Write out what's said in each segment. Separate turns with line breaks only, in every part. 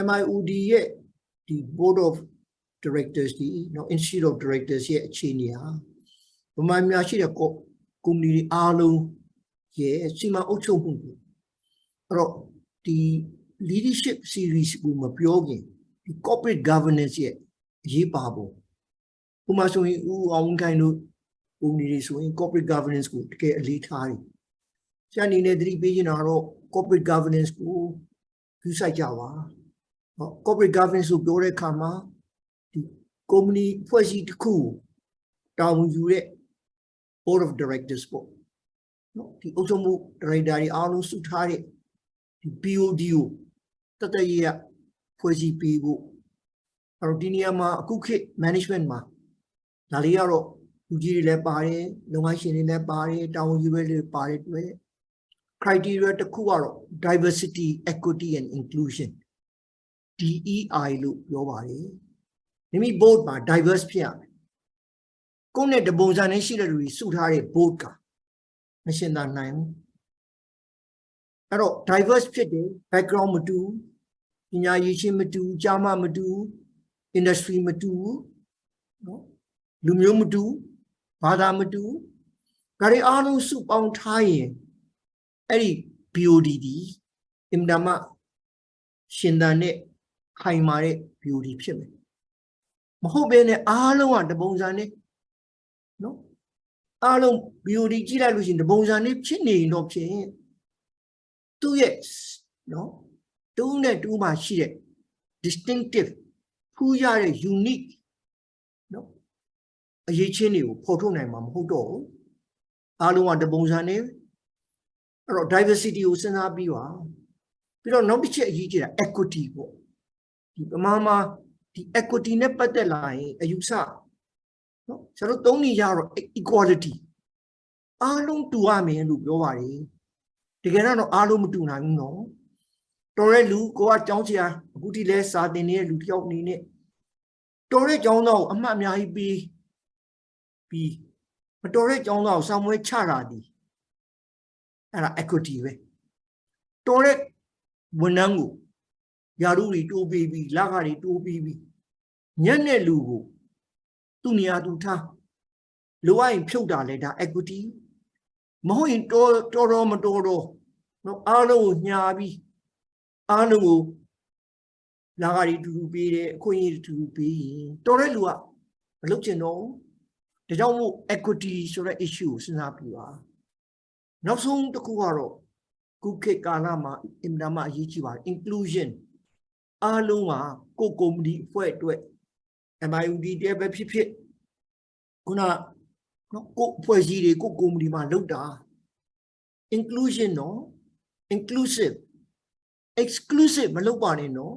MIOD ရဲ့ဒီ Board of Directors ဒီနော် Institute of Directors ရဲ့အခြေအနေဟာဗမာများရှိတဲ့ကုမ္ပဏီတွေအားလုံးရဲ့စီမံအုပ်ချုပ်မှုအဲ့တော့ဒီ leadership series ကိုမပြောခင်ဒီ corporate governance ရဲ့အရေးပါပုံဥပမာဆိုရင်ဦးအောင်ခိုင်တို့ကုမ္ပဏီတွေဆိုရင် corporate governance ကိုတကယ်အလေးထားတယ်ဆရာအနေနဲ့သတိပေးချင်တာတော့ corporate governance ကိုယူဆိုင်ကြပါcorporate governance ကိုပြောတဲ့အခါမှာဒီကုမ္ပဏီဖွဲ့စည်းတစ်ခုတာဝန်ယူတဲ့ board of directors ပေါ့နော်ဒီအုပ်ချုပ်မှု director တွေအားလုံးစုထားတဲ့ဒီ BOD ကိုတတရရဖွဲ့စည်းပေးဖို့အဲ့တော့ဒီနေရာမှာအခုခေတ် management မှာဒါလေးကတော့လူကြီးတွေလည်းပါတယ်လုပ်ငန်းရှင်တွေလည်းပါတယ်တာဝန်ယူရတွေပါတယ်တွေ့ criteria တစ်ခုကတော့ diversity equity and inclusion DEI လို့ပြောပါတယ်မိမိ board မှာ diverse ဖြစ်ရမယ်ကိုယ့်နဲ့တပုံစံနဲ့ရှိတဲ့လူတွေစုထားတဲ့ board ကမရှင်းတာနိုင်ဘူးအဲ့တော့ diverse ဖြစ်တယ် background မတူပညာရည်ချင်းမတူကျားမမတူ industry မတူနော်လူမျိုးမတူဘာသာမတူဒါတွေအားလုံးစုပေါင်းထားရင်အဲ့ဒီ BOD ဒီအင်တာမရှင်သန်တဲ့ခိုင်မာတဲ့ BOD ဖြစ်မယ်မဟုတ်ဘဲနဲ့အားလုံးကတပုံစံနဲ့နော်အားလုံး BOD ကြည့်လိုက်လို့ရှိရင်တပုံစံနဲ့ဖြစ်နေတော့ဖြင့်သူ့ရဲ့နော်တူးနဲ့တူးမှရှိတဲ့ distinctive ဖူးရတဲ့ unique နော်အရေးချင်းတွေကိုဖော်ထုတ်နိုင်မှာမဟုတ်တော့ဘူးအားလုံးကတပုံစံနဲ့အဲ့တော့ diversity ကိုစဉ်းစားပြီးပါပြီးတော့နောက်တစ်ချက်အရေးကြီးတာ equity ပေါ့ဒီပမာမှာဒီ equity နဲ့ပတ်သက်လာရင်အယူဆနော်ကျွန်တော်သုံးနေကြတော့ equality အားလုံးတူရမယ်လို့ပြောပါတယ်တကယ်တော့အားလုံးမတူနိုင်ဘူးနော်တော်တဲ့လူကိုကကြောင်းစရာအခုထိလဲစာသင်နေတဲ့လူတယောက်အနေနဲ့တော်တဲ့ကြောင်းသားကိုအမှတ်အများကြီးပြီးမတော်တဲ့ကြောင်းသားကိုစောင့်မွေးချတာဒီအဲ့ဒါ equity ပဲတော်တဲ့ဝန်ထမ်းကိုယာရုတွေတိုးပေးပြီးလခတွေတိုးပေးပြီးညံ့တဲ့လူကိုသူ့နေရာသူထားလိုအပ်ရင်ဖြုတ်တာလဲဒါ equity မဟုတ်ရင်တော်မတော်တော့နော်အားလုံးကိုညာပြီးအားလုံးကိုလာကတွေတူတူပေးတယ်အခွင့်အရေးတူတူပေးရင်တော်တဲ့လူကမလုပ်ချင်တော့ဒါကြောင့်မို့ equity ဆိုတဲ့ issue ကိုစဉ်းစားပြီးပါနောက်ဆုံးတစ်ခုကတော့ခုခေတ်ကာလမှာအင်တာမအရေးကြီးပါတယ် inclusion အားလုံးကကိုကုမ္ပဏီအဖွဲ့အတွက် MIOD တည်းပဲဖြစ်ဖြစ်ခုနနော်ကိုအဖွဲ့အစည်းတွေကိုကုမ္ပဏီမှာလုပ်တာ inclusion နော် inclusive exclusive မလုပ်ပါနဲ့နော်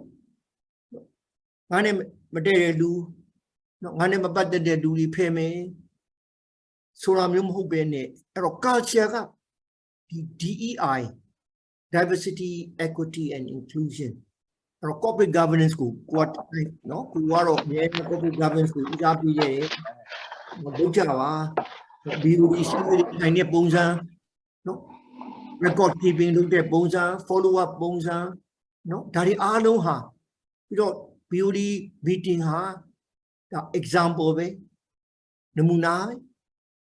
ငါနဲ့မတည့်တဲ့လူနော်ငါနဲ့မပတ်သက်တဲ့လူတွေဖယ်မယ်ဆိုတာမျိုးမဟုတ်ပဲနဲ့အဲ့တော့ culture ကဒီ DEI diversity equity and inclusion အဲ့တော့ corporate governance ကိုနော်ကိုကတော့အများကြီး corporate governance ကိုဦးစားပေးရတယ်လုပ်ကြပါ BOD ရှိတဲ့ပုံစံနော် record keeping လုပ်တဲ့ပုံစံ follow up ပုံစံနော်ဒါတွေအားလုံးဟာပြီးတော့ BOD meeting ဟာဒါ example ပဲနမူနာ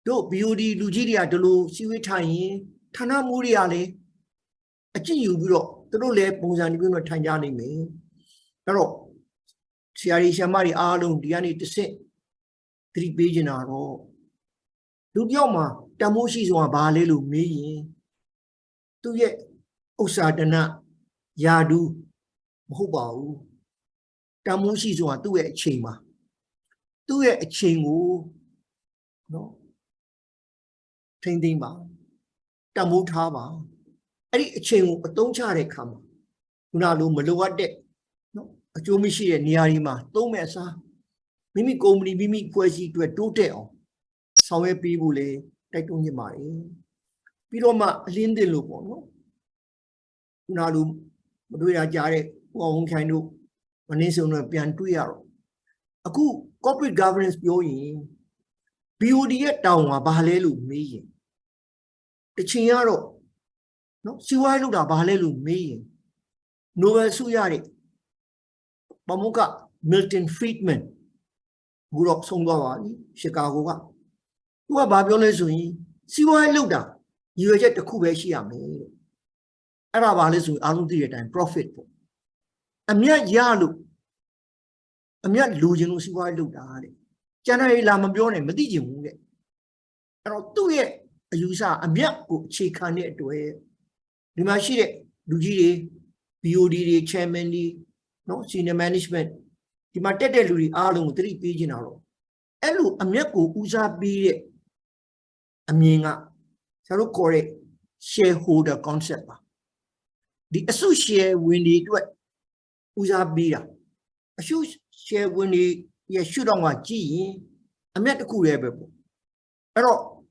တို့ BOD လူကြီးတွေကဒီလိုစီဝေးထိုင်ရင်ဌာနမှုတွေကလည်းအကျင့်ယူပြီးတော့သူတို့လည်းပုံစံမျိုးနဲ့ထိုင်ကြနိုင်မယ်အဲ့တော့ဆရာကြီးဆရာမတွေအားလုံးဒီကနေတစ်ဆင့်သတိပေးနေတာတော့လူပြောက်မှာတမိုးရှိဆိုတာဘာလဲလို့မေးရင်သူ့ရဲ့ဥစ္စာဒနာယာဒူးမဟုတ်ပါဘူးတမိုးရှိဆိုတာသူ့ရဲ့အချိန်မှာသူ့ရဲ့အချိန်ကိုနော်ထိမ့်သိမ့်ပါတမိုးထားပါအဲ့ဒီအချိန်ကိုအသုံးချတဲ့အခါမှာခုနလိုမလိုအပ်တဲ့နော်အကျိုးမရှိတဲ့နေရာတွေမှာသုံးမဲ့အစားမိမိကုမ္ပဏီမိမိဖွဲ့စည်းအတွက်တိုးတက်အောင်ဆောင်ရွက်ပေးဖို့လေတိုက်တွန်းနေပါတယ်ပြီးတော့မှအလင်းတင်လို့ပေါ့နော်ခုနလိုမတွေ့ရကြတဲ့ဟောဝန်ခိုင်တို့မင်းစုံတို့ပြန်တွေ့ရတော့အခု corporate governance ပြောရင် BOD ရဲ့တောင်းကဘာလဲလို့မေးရင်တချင်ကတော့နော်စီဝိုင်းလောက်တာဘာလဲလို့မေးရင် Nobel ဆုရတဲ့ Pamuka Milton Friedman, who wrote Songawani, Chicago. Who are Babylon, see why I looked at you get the Kubeshi made. Arabalism, I don't do it and profit. A mere yalu. A mere losing, see why I looked at it. Generally, Lamabion and Medijim. And I'll do it. You saw a mere chick on it to it. The machine, Lugiri, BOD, chairman, no senior management. The Matete, Alum, 3 pages in a row. Elu, a mere usa be a minga. So call it shareholder concept. The associate when they do it, usa be a share when they shoot on what G. I met the cool able. Pero,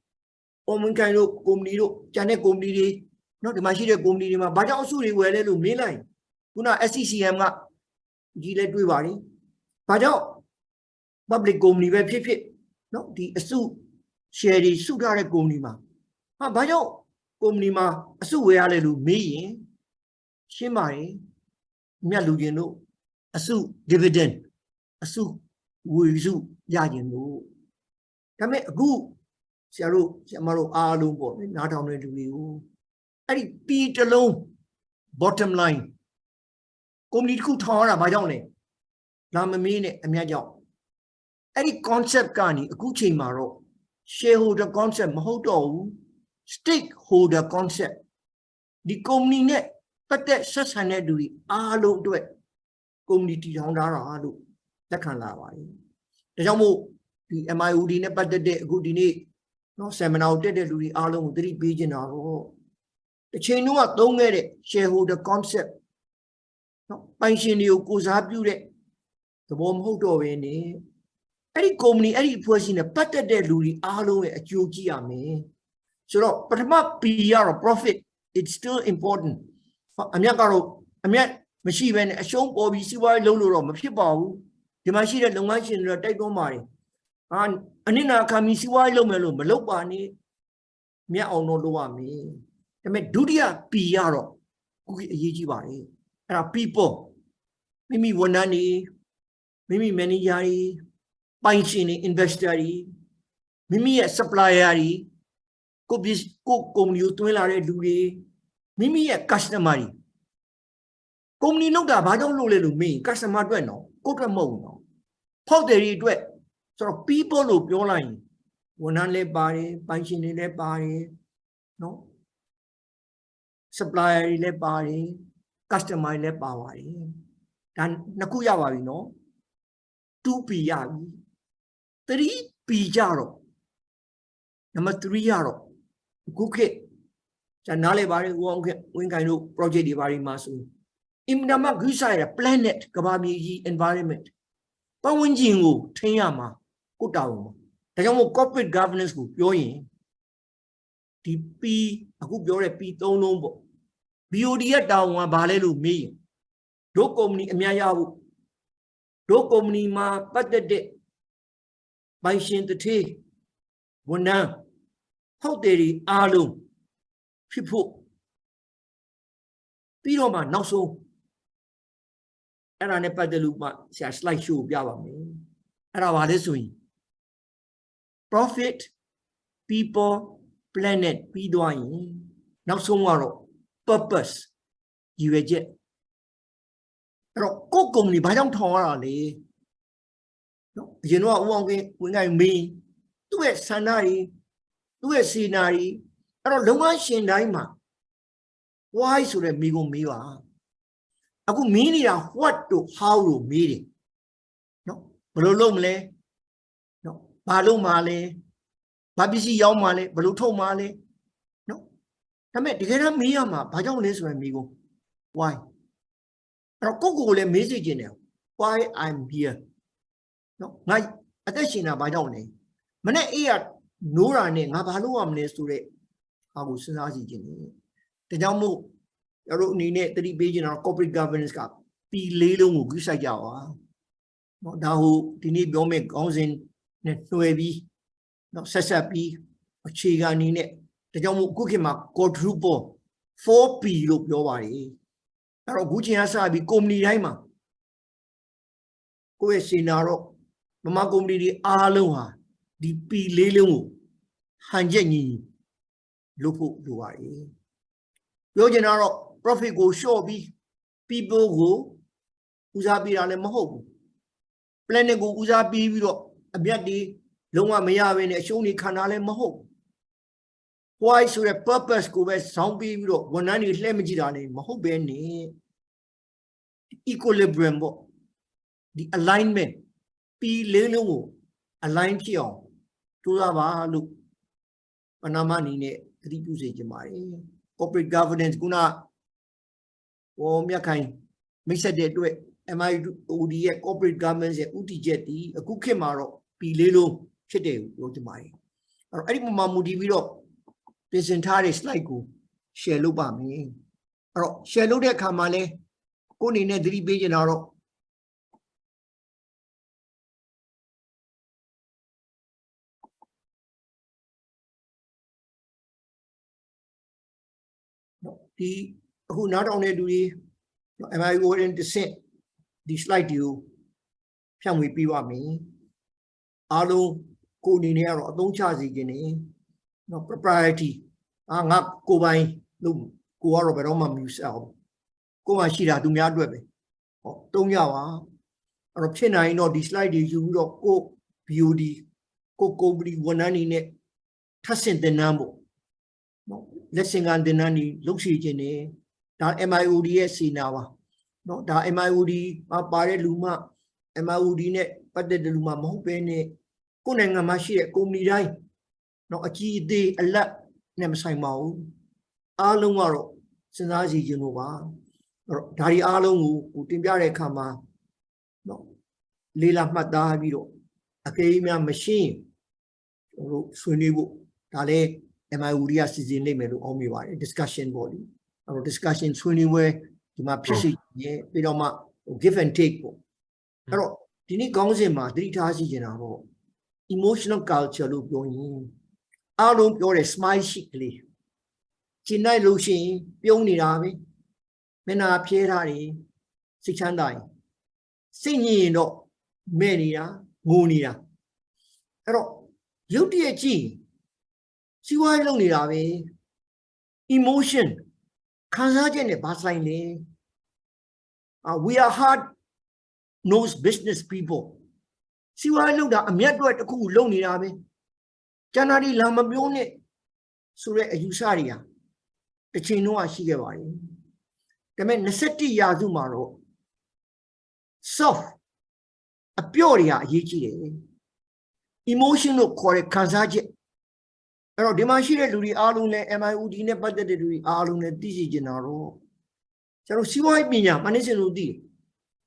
Omen kind of Gomnido, Janet Gomnidi, not the machine Gomnidi, but also we were a little mainline. Una SCCM, Gilet Vivari, but out public Gomni web, no, the Asu share the Sudare Gomnima. But out Gomnima, Asu we are a little me, Shimai, Mialugino, Asu dividend, Asu Wuzu Yagino. Come a good. Samaro Alumbo, not on to you. I beat alone. Bottom line. Come need to Tora by Donny. Lamamine and Yajo. Any concept carney, a Gucci Maro. Shareholder concept, Mahoto. Stakeholder concept. The company net, but that such an edui, Alu do it. Community Hondara Alu. That can lie. The Jamo, the MIUD, but the day good in it. No seminar did it, we are on 3 pages in our row. The chain don't get it, shareholder concept. No, pension you goes up you the bomb hoto in it. Any company, any person, a better dead Louis Arlo at UGA. So, but my PR or profit, it's still important. I'm yet machine when a show or we see why Lolo of people, the machine at the machine take no money. And Anina Kamisi Wilo Melo, Melopani, Mia or no Loami. I mean, Dudia Piaro, Yijivari. There are people, Mimi Wanani, Mimi Manijari, Pinchini, Investari, Mimi a supplieri, Cobis cook come you to Duri, Mimi a customary. Come ni no da, I don't know little me, customer dueno, coca mono. Pottery duet. So people who your line, one only body, punching in their body, no supplier in their body, customer in their body. And Nakuyawa, no 2 Piyavi, 3 Pijaro, number 3 Yaro, Cookie, Janale Bari, when I know project Divari Masu. Imdama Gusaya, planet, Kababi environment. But when Jingu, Tayama. The corporate governance group, the P, a good your P don't know. BOD down one balelu me. Do company Miayabu. Do company ma, but the day by Shin the tea. One now, how dare Alum? People. Piroma, not so. And I never the loop, say a slight show, Yava me. And I was doing. Profit, people, planet, Pidwine. Now tomorrow, purpose, you a jet. Go company by don't tolerate. You know what when I mean, do it sanari, do it scenery. I don't know why she daima. Why should I be on me? I could mean it what to how to meet it. No, but alone. No, Balu Male, Babisi Yaw Male, Baluto Male. No, I mean, to get a Miyama, I don't listen to me. Why? I go a message in there. Why I'm here. No, I attention by don't name. Mana ear, Nora name, Abalu amnes to it. I was Nazi. The Jamu, I wrote Nine 3 pages in our corporate governance cup. P. Lelo Gusayawa. No, now, Tini Bome goes in. Nuevi, no Sasapi, Chiganine, the Jamu Kukima, quadruple, 4 P look your way. Gucci Asabi, Comni Rima. ကိုယ့်ရဲ့စေနာတော့မမကုမ္ပဏီတွေအားလုံးဟာဒီ P4 လုံးကိုဟန်ချက်ညီလုပ်ဖို့လိုပါတယ်ပြောချင်တာတော့ profit ကို short ပြီး people ကိုဦးစားပေးတာလည်းမဟုတ်ဘူး planet ကိုဦးစားပေးပြီးတော့အမြတ်တွေလုံးဝမရဘဲနဲ့အရှုံးတွေခံတာလည်းမဟုတ်ဘူး why ဆိုတဲ့ purpose ကိုပဲစောင်းပြီးတော့ဝန်ထမ်းတွေလှည့်မကြည့်တာလည်းမဟုတ်ဘဲနဲ့ equilibrium ပေါ့ဒီ alignment P4 လုံးကို align ဖြစ်အောင်ကြိုးစားပါလို့ပဏာမအနေနဲ့သတိပြုစေချင်ပါတယ် corporate governance ခုနမြတ်ခိုင်မိတ်ဆက်တဲ့အတွက် MIOD ရဲ့ corporate governance ရဲ့ဥတီချက်ဒီအခုခေတ်မှာတော့ P4 လုံးဖြစ်တယ်ပြောချင်ပါတယ်အဲ့ဒီပုံမှာမူတည်ပြီးတော့ပြင်ဆင်ထားတဲ့ slide ကို share လုပ်ပါမယ်အဲ့တော့ share လုပ်တဲ့အခါမှာလဲကိုယ်အနေနဲ့သတိပေးချင်တာတော့ဒီအခုနားထောင်တဲ့လူတွေ MIOD တစ်ဆင့်ဒီ slide တွေကိုဖြန့်ဝေပေးပါမယ်အားလုံးကိုယ်အနေနဲ့ကတော့အသုံးချစေခြင်းနဲ့နော် propriety ငါကိုယ်ပိုင်လို့ကိုကတော့ဘယ်တော့မှမယူဆအောင်ကိုယ်မှရှိတာသူများအတွက်ပဲဟောသုံးကြပါအဲ့တော့ဖြစ်နိုင်တော့ဒီ slide တွေယူပြီးတော့ကို BOD ကို company ဝန်ထမ်းတွေနဲ့ထပ်ဆင့်သင်တန်းပေါ့နော်လက်ဆင့်ကသင်တန်းတွေလုပ်စီခြင်းနဲ့ဒါ MIOD ရဲ့စီနာပါနော်ဒါ MIOD ပါတဲ့လူမှ MIOD နဲ့ပတ်သက်တဲ့လူမှမဟုတ်ပဲနဲ့ကိုယ်နိုင်ငံမှာရှိတဲ့ company တိုင်းနော်အကြီးအသေးအလတ်နဲ့မဆိုင်ပါဘူးအားလုံးကတော့စဉ်းစားစီခြင်းလို့ပါအဲ့တော့ဒါဒီအားလုံးကိုတင်ပြတဲ့အခါမှာနော်လေးလာမှတ်သားပြီးတော့အကယ်၍များမရှင်းကျွန်တော်တို့ဆွေးနွေးဖို့ဒါလည်း MIOD ကစီစဉ်နေမယ်လို့အောက်မိပါတယ် discussion ပေါ့လေအဲ့တော့ discussion ဆွေးနွေးပွဲဒီမှာဖြစ်စီရဲ့ပြီးတော့မှ give and take ပေါ့အဲ့တော့ဒီနေ့ခေါင်းစဉ်မှာသတိထားစီခြင်းတာတော့ emotional culture လို့ပြောရင်အားလုံးပြောတယ် smile ရှိကလေးကျင်လိုက်လို့ရှိရင်ပြုံးနေတာပဲမျက်နှာဖြဲထားတယ်စိတ်ချမ်းသာရင်စိတ်ညစ်ရင်တော့မဲ့နေတာငိုနေတာအဲ့တော့ရုပ်တရက်ကြည့်စီဝိုင်းလုံးနေတာပဲ emotion ခံစားချက်နဲ့ဘာဆိုင်လဲ we are hard nose business people စီဝိုင်းလုံးတာအမျက်တော့တစ်ခုလုံးနေတာပဲကျန်တာဒီလာမပြောနဲ့ဆိုတဲ့အယူဆတွေဟာတစ်ချိန်လုံးရှိခဲ့ပါတယ်ဒါပေမဲ့21ရာစုမှာတော့ soft အပျော့တွေဟာအရေးကြီးတယ် emotion လို့ခေါ်တဲ့ခံစားချက်အဲ့တော့ဒီမှာရှိတဲ့လူတွေအားလုံးလည်း MIOD နဲ့ပတ်သက်တဲ့လူတွေအားလုံးလည်းသိရှိကြတာတော့ကျွန်တော်စီးပွားရေးပညာမနှိမ့်စင်လို့သိတယ်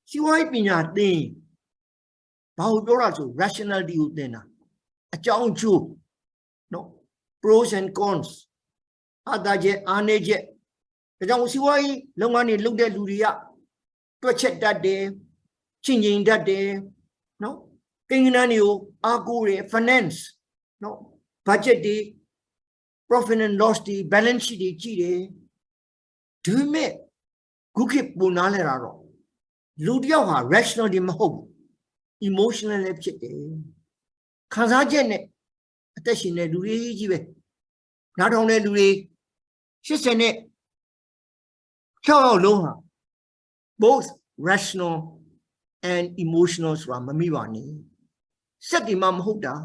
စီးပွားရေးပညာသင်ဘာကိုပြောတာဆို rationality ကိုသင်တာအကြောင်းအကျိုးနော် pros and cons အတားချက်အားနည်းချက်ဒါကြောင့်စီးပွားရေးလုပ်ငန်းတွေလုပ်တဲ့လူတွေကတွက်ချက်တတ်တယ်ချင့်ချိန်တတ်တယ်နော်ကိန်းဂဏန်းတွေကိုအားကိုးတယ် finance နော် budget တွေ profit and loss တွေ balance sheet တွေကြည့်တယ်ဒါပေမဲ့ခုခေတ်ပုံနားလဲတာတော့လူတယောက်ဟာ rational တွေမဟုတ်ဘူး emotional လည်းဖြစ်တယ်ခံစားချက်နဲ့အသက်ရှင်တဲ့လူတွေကြီးပဲနားထောင်တဲ့လူတွေ80နဲ့6ယောက်လုံးဟာ both rational and emotional ဆိုတာမမိပါနဲ့စက်ဒီမှမဟုတ်တာ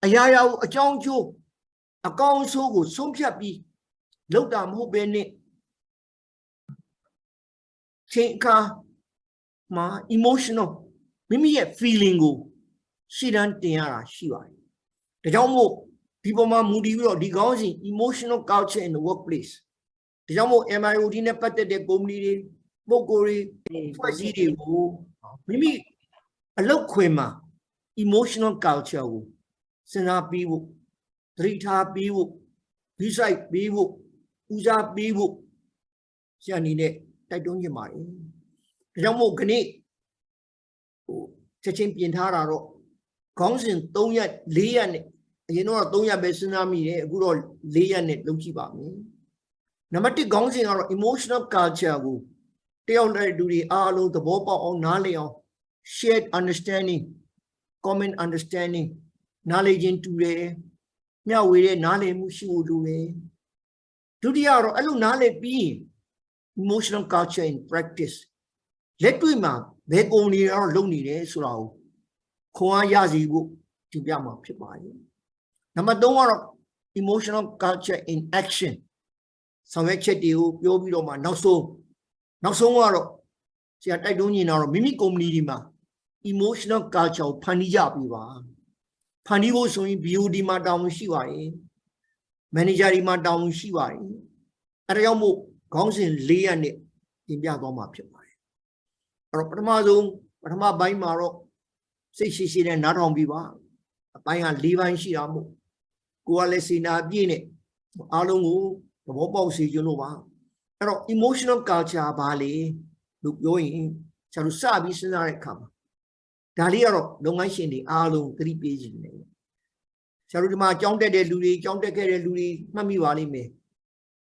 အရာရာကိုအကြောင်းကျိုးအကောင်းဆိုးကိုဆုံးဖြတ်ပြီးလောက်တာမဟုတ်ပဲနဲ့ချိန်အခါမှာ emotional မိမိရဲ့ feeling ကိုရှေ့တန်းတင်ရတာရှိပါတယ်ဒါကြောင့်မို့ဒီပေါ်မှာမူတည်ပြီးတော့ဒီကောင်းစဉ် emotional culture in the workplace ဒါကြောင့်မို့ MIOD နဲ့ပတ်သက်တဲ့ company တွေပုဂ္ဂိုလ်တွေဖွဲ့စည်းတွေကိုမိမိအလုပ်ခွင်မှာ emotional culture ကိုစဉ်းစားပြီးဖို့သတိထားပြီးဖို့ဒီဆိုင်ပြီးဖို့ဦးစားပေးဖို့ဆရာအနေနဲ့တိုက်တွန်းချင်ပါတယ်ဒါကြောင့်မို့ခဏချက်ချင်းပြင်ထားတာတော့ခေါင်းစဉ်3ရက်4ရက်နဲ့အရင်တော့3ရက်ပဲစဉ်းစားမိတယ်အခုတော့4ရက်နဲ့လုပ်ကြည့်ပါမယ်နံပါတ်1ခေါင်းစဉ်ကတော့ emotional culture ကိုတယောက်တဲ့လူတွေအားလုံးသဘောပေါက်အောင်နားလည်အောင် shared understanding, common understanding, knowledge into the now we knowledge mushu do we. Do the hour, alone knowledge be emotional culture in practice. Let we ma, they only are lonely, so Koa Yazi to Yama Pipai. Number don't emotional culture in action. Some actually you Yobidoma, now so tomorrow. See, I don't know, Mimikom Nidima, emotional culture, Panija Piva. Panivo so in Biudima down Shiwai, Managerima down Shiwai, Arayamu, Council Leon in Yagoma Pipai. Ramazon, Rama by Maro, say she and not on Biva, buying a Levi Shiamu, Gualesina Bine, Alongu, the Wobble Sijunova. Emotional culture, Bali, look going, Charusabi Senare come. Daliaro, no mention the Alu 3 pages. Charudima, John de Luri, John de Luri, Mami Wali me.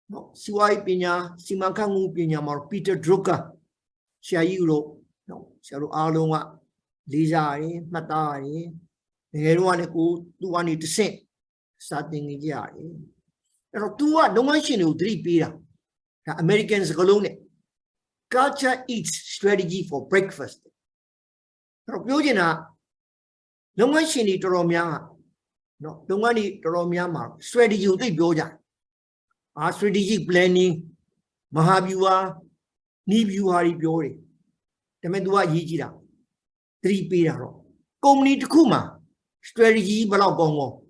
No, Siwai Pina, Simakangu Pina, or Peter Drucker, Shayuro, no, Charu Aluma, Lizari, Matari, everyone who do want it to say, starting in Yari. There are 2 no mention you 3 Peter. Americans alone. Culture eats strategy for breakfast. Propyojina, no one seen it to Romia. No, don't want it to Romia. Strategy, they boja. Our strategic planning, Mahabua, Nibu Hari Biori. The Medua Yijira. 3 Piraro. Community to Kuma. Strategy Balagongo.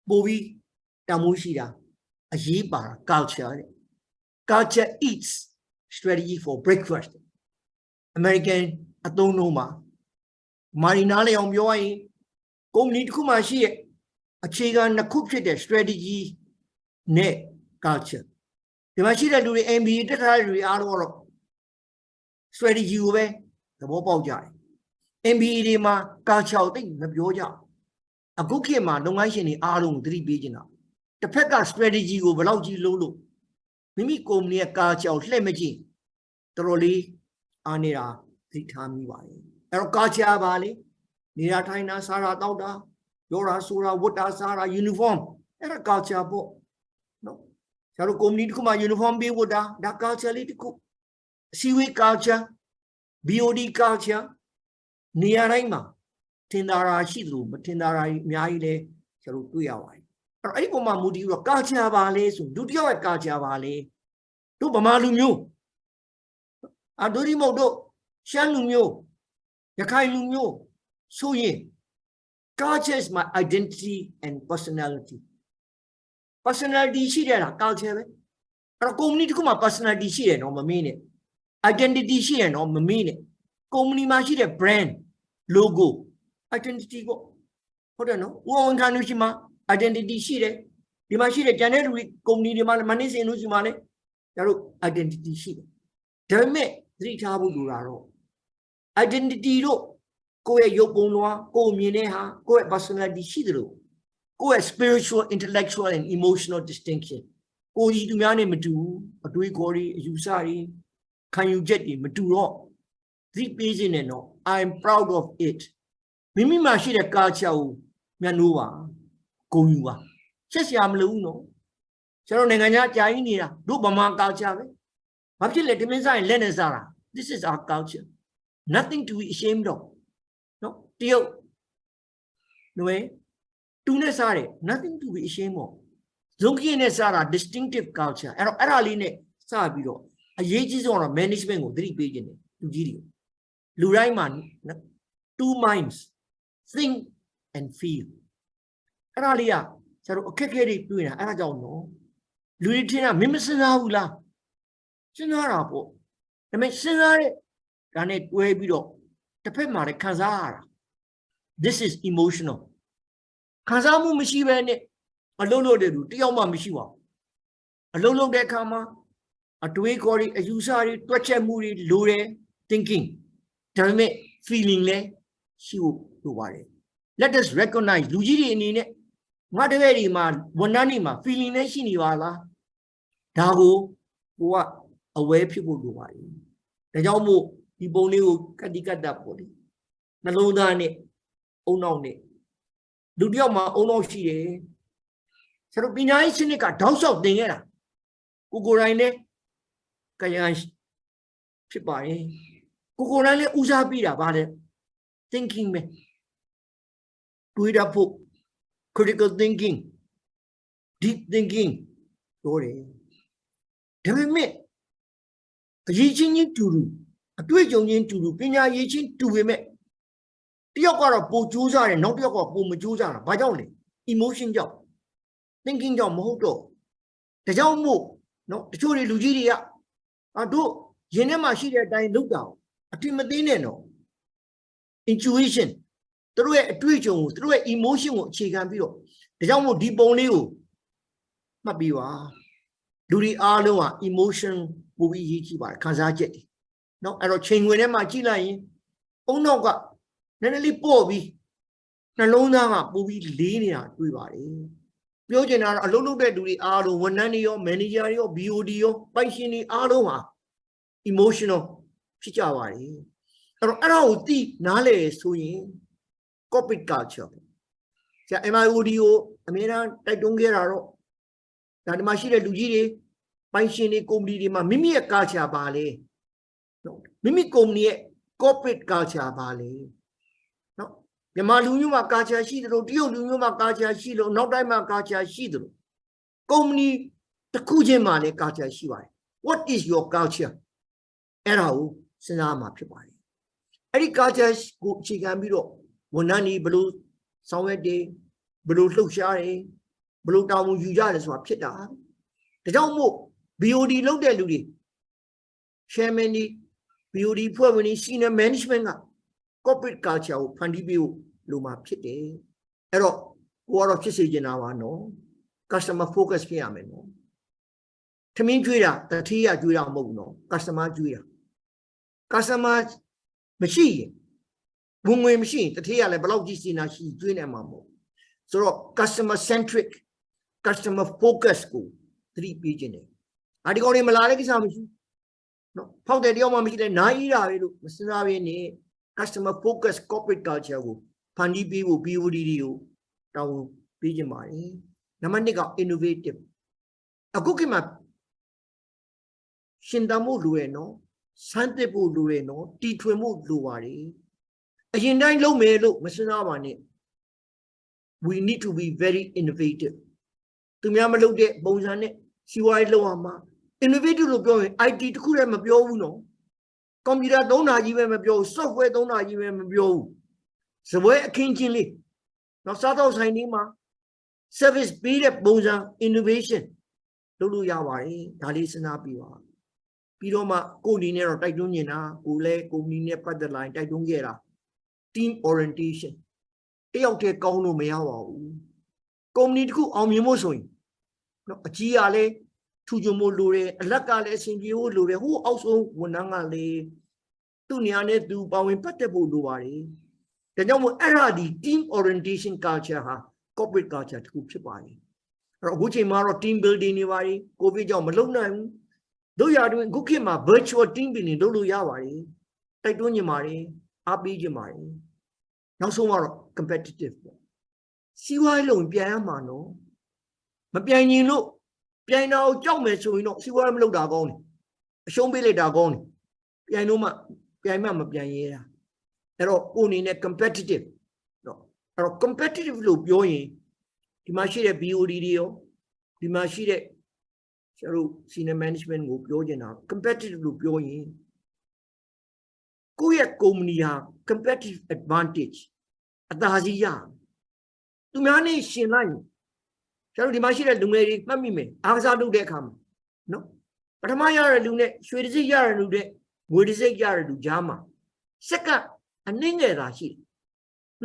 Bovi Tamushida. A Jiba culture. Culture eats strategy for breakfast. American Atonoma Marinale on Yoi Community Kumashi a chigan na kupchete strategy ne culture. The machine do the MBA that are strategy way the Bobo Jai. MBA ma culture thing the Bioja. A cookie man no mention in Alum 3 Bijina. The Pekka strategy over Lauji Lulu. Mimi come near culture of Lemaji. Trolley Anira 3 times. Erokacha Valley, Niratina Sara Dauda, Yora Sura, Wota Sara uniform. Erokacha book. No. Shall come need Kuma uniform be Woda, that culture little Siwi culture, BOD culture, Niaraima, Tindara Shidu, but Tindara Miaile, shall do Yawai. Aipoma Mudi, Culture Valley, so do your Culture Valley. Do Bamalu. Adori Modo, Shanumyo, Yakai Lumyo, so ye. Culture is my identity and personality. Personality, she did a culture. A community come a personality, she and on my meaning. Identity, she and on my meaning. Community, my she brand, logo, identity go. What I know, one kind of Shima, identity, she did. The machine generally community money in Uzimane, identity, she. Tell me. 3 tabu duraro. Identity do ko e yokonwa ko miene ha ko e personality shidro ko e spiritual intellectual and emotional distinction ko yi tu mya ne matu atwi ko ri ayusa ri khan yu jet di matu ro 3 pages ne no I am proud of it mimi ma shi de culture ko mya no ba ko yu ba chet sia ma lu no cha ro nanga nya ja yi ni da do Bama culture be ba phit le dimin sa yin let ne sa ra. This is our culture. Nothing to be ashamed of. No, Tio. No way. Nothing to be ashamed of. Zonki ne Sara, distinctive culture. Araline Sabiro. A years on a management of 3 pages. Luraiman, 2 minds. Think and feel. Aralia. So, okay, I don't know. Luritina, Mimisana Ula. Sinarapo. The Messinare done it way below. The Pemare Kazara. This is emotional. Kazamu Mishivane, a lolo de Tioma Mishiwa. A lolo de Kama, a Tuekori, a Usari, Twacha Muri, Lure, thinking. Tell me, feeling le, she will worry. Let us recognize Lujiri in it. Madaveri man, Wananima, feeling le, Shiniwala. Dago, what away people do. The Yamu, ဒီပုံလေးကိုကတိကတ်တာပေါ့လေနှလုံးသားနဲ့အုံနောက်နဲ့လူတယောက်မှာအုံနောက်ရှိတယ်ဆရာတို့ပညာရေးစနစ်ကတောက်လျှောက်သင်ခဲ့တာကိုယ်တိုင်နဲ့ကရန်ဖြစ်ပါတယ်ကိုယ်တိုင်လည်းဦးစားပေးတာဗါတဲ့ thinking ပဲတွေးတာဖို့ critical thinking deep thinking ပြောတယ်ဒါပေမဲ့အရေးချင်းချင်းတူတူအတွေ့အကြုံချင်းတူတူပညာရေးချင်းတူပေမဲ့တယောက်ကတော့ပိုကြိုးစားတယ်နောက်တစ်ယောက်ကပိုမကြိုးစားတာဘာကြောင့်လဲ emotion ကြောင့် thinking ကြောင့်မဟုတ်တော့ဒါကြောင့်မို့နော်တချို့လူကြီးတွေကတို့ရင်ထဲမှာရှိတဲ့အတိုင်းလုပ်တာအထင်မသေးနဲ့နော် intuition သူတို့ရဲ့အတွေ့အကြုံကိုသူတို့ရဲ့ emotion ကိုအခြေခံပြီးတော့ဒါကြောင့်မို့ဒီပုံလေးကိုမှတ်ပြီးပါလူတွေအားလုံးက emotion ပိုပြီးရေးကြည့်ပါတယ်ခံစားချက်တွေနော်အဲ့တော့ချိန်ဝင်ထဲမှာကြည့်လိုက်ရင်အုံနောက်ကနည်းနည်းလေးပေါ့ပြီးနှလုံးသားကပိုပြီးလေးနေတာတွေ့ပါတယ်ပြောချင်တာတော့အလုပ်လုပ်တဲ့လူတွေအားလုံးဝန်ထမ်းတွေရော manager တွေရော BOD ရောပိုင်ရှင်တွေအားလုံးဟာ emotional ဖြစ်ကြပါတယ်အဲ့တော့အဲ့ဒါကိုသိနားလည်ဆိုရင် corporate culture ဆရာ MIOD ကိုအများအားတိုက်တွန်းခဲ့တာတော့ဒါဒီမှာရှိတဲ့လူကြီးတွေပိုင်ရှင်တွေကုမ္ပဏီတွေမှာမိမိရဲ့ culture ပါလေနော်မိမိကုမ္ပဏီရဲ့ corporate culture ပါလေနော်မြန်မာလူမျိုးမှာ culture ရှိတယ်လို့တရုတ်လူမျိုးမှာ culture ရှိလို့နောက်တိုင်းမှာ culture ရှိတယ်လို့ကုမ္ပဏီတစ်ခုချင်းမှာလည်း culture ရှိပါတယ် what is your culture အဲ့ဒါကိုစဉ်းစားမှာဖြစ်ပါတယ်အဲ့ဒီ culture ကိုအခြေခံပြီးတော့ဝန်ထမ်းတွေဘယ်လိုဆောင်ရွက်တယ်ဘယ်လိုလှုပ်ရှားတယ်ဘယ်လိုတာဝန်ယူကြတယ်ဆိုတာဖြစ်တာဒါကြောင့်မို့ BOD လုပ်တဲ့လူတွေ chairman တွေ BOD ဖွဲ့ဝင်တွေ senior management က corporate culture ကိုဖန်တီးပေးဖို့လိုမှာဖြစ်တယ်အဲ့တော့ကိုကတော့ဖြစ်စေချင်တာပါနော် customer focus ဖြစ်ရမယ်နော်ထမင်းကျွေးတာတတိယကျွေးတာမဟုတ်ဘူးနော် customer ကျွေးတာ customer မရှိရင်ဝင်ငွေမရှိရင်တတိယလည်းဘယ်လောက်ကြီးစီနာရှိကျွေးနေမှာမဟုတ်ဆိုတော့ customer centric customer focus ကိုသတိပေးခြင်းတယ်ဒီကောင်တွေမလာတဲ့ကိစ္စမရှိနော်ဖောက်တဲ့တယောက်မှမရှိတဲ့နားကြီးတာပဲလို့မစဉ်းစားဘဲနဲ့ customer focus corporate culture ကိုဖန်တီးပေးဖို့ BOD တွေကိုတောင်းပေးခြင်းပါတယ်နံပါတ်1က innovative အခုခေတ်မှာရှင်သန်မှုလိုရနော်စမ်းသစ်ဖို့လိုရနော်တီထွင်မှုလိုပါတယ်အရင်တိုင်းလုပ်မယ်လို့မစဉ်းစားပါနဲ့ we need to be very innovative သူများမလုပ်တဲ့ပုံစံနဲ့စီးပွားရေးလုပ်အောင်မှာ innovative လို့ပြောရင် IT တခုလည်းမပြောဘူးနော်ကွန်ပျူတာသုံးတာကြီးပဲမပြောဘူး software သုံးတာကြီးပဲမပြောဘူးစပွဲအခင်းချင်းလေးနောက်စားတော့ဆိုင်လေးမှာ service ပေးတဲ့ပုံစံ innovation လုပ်လို့ရပါတယ်ဒါလေးစဉ်းစားပြီးပါပြီးတော့မှကိုယ်အနေနဲ့တော့တိုက်တွန်းနေတာကိုလည်းကုမ္ပဏီနဲ့ပတ်သက်လာရင်တိုက်တွန်းခဲ့တာ team orientation တယောက်တည်းကောင်းလို့မရပါဘူးကုမ္ပဏီတစ်ခုအောင်မြင်ဖို့ဆိုရင်နော်အကြီးကလည်းထူးချွန်ဖို့လိုတယ်အလက်ကလည်းအဆင်ပြေဖို့လိုတယ်ဟိုအောက်ဆုံးဝန်ထမ်းကလည်းသူ့နေရာနဲ့သူပါဝင်ပတ်သက်ဖို့လိုပါတယ်ဒါကြောင့်မို့အဲ့ဒါဒီ team orientation culture ဟာ corporate culture တစ်ခုဖြစ်ပါတယ်အဲ့တော့အခုချိန်မှာတော့ team building တွေပါတယ်ကိုဗစ်ကြောင့်မလုပ်နိုင်ဘူးတို့ရတွင်အခုခေတ်မှာ virtual team building လုပ်လို့ရပါတယ်တိုက်တွန်းနေပါတယ်အားပေးကြပါတယ်နောက်ဆုံးကတော့ competitive ပေါ့စီးပွားရေးလုံးပြန်ရမှာနော်မပြန်ရင်လို့ပြန်တော့ကြောက်မယ်ဆိုရင်တော့စီးပွားရေးမလုပ်တာကောင်းတယ်အရှုံးပေးလိုက်တာကောင်းတယ်ပြန်တော့မှပြန်မှမပြန်ရဲတာအဲ့တော့ကိုယ်အနေနဲ့ competitive နော်အဲ့တော့ competitive လို့ပြောရင်ဒီမှာရှိတဲ့ BOD တွေရောဒီမှာရှိတဲ့ကျွန်တော်တို့ senior management ကိုပြောချင်တာ competitive လို့ပြောရင်ကိုယ့်ရဲ့ကုမ္ပဏီဟာ competitive advantage အသာစီးရသူများနဲ့ရှင်လိုက်ကျွန်တော်ဒီမှာရှိတဲ့လူငယ်တွေမှတ်မိမယ်အားကစားလုပ်တဲ့အခါမှာနော်ပထမရတဲ့လူနဲ့ရွှေတစိမ့်ရတဲ့လူနဲ့ငွေတစိမ့်ရတဲ့လူကြားမှာစက္ကအနည်းငယ်သာရှိတယ်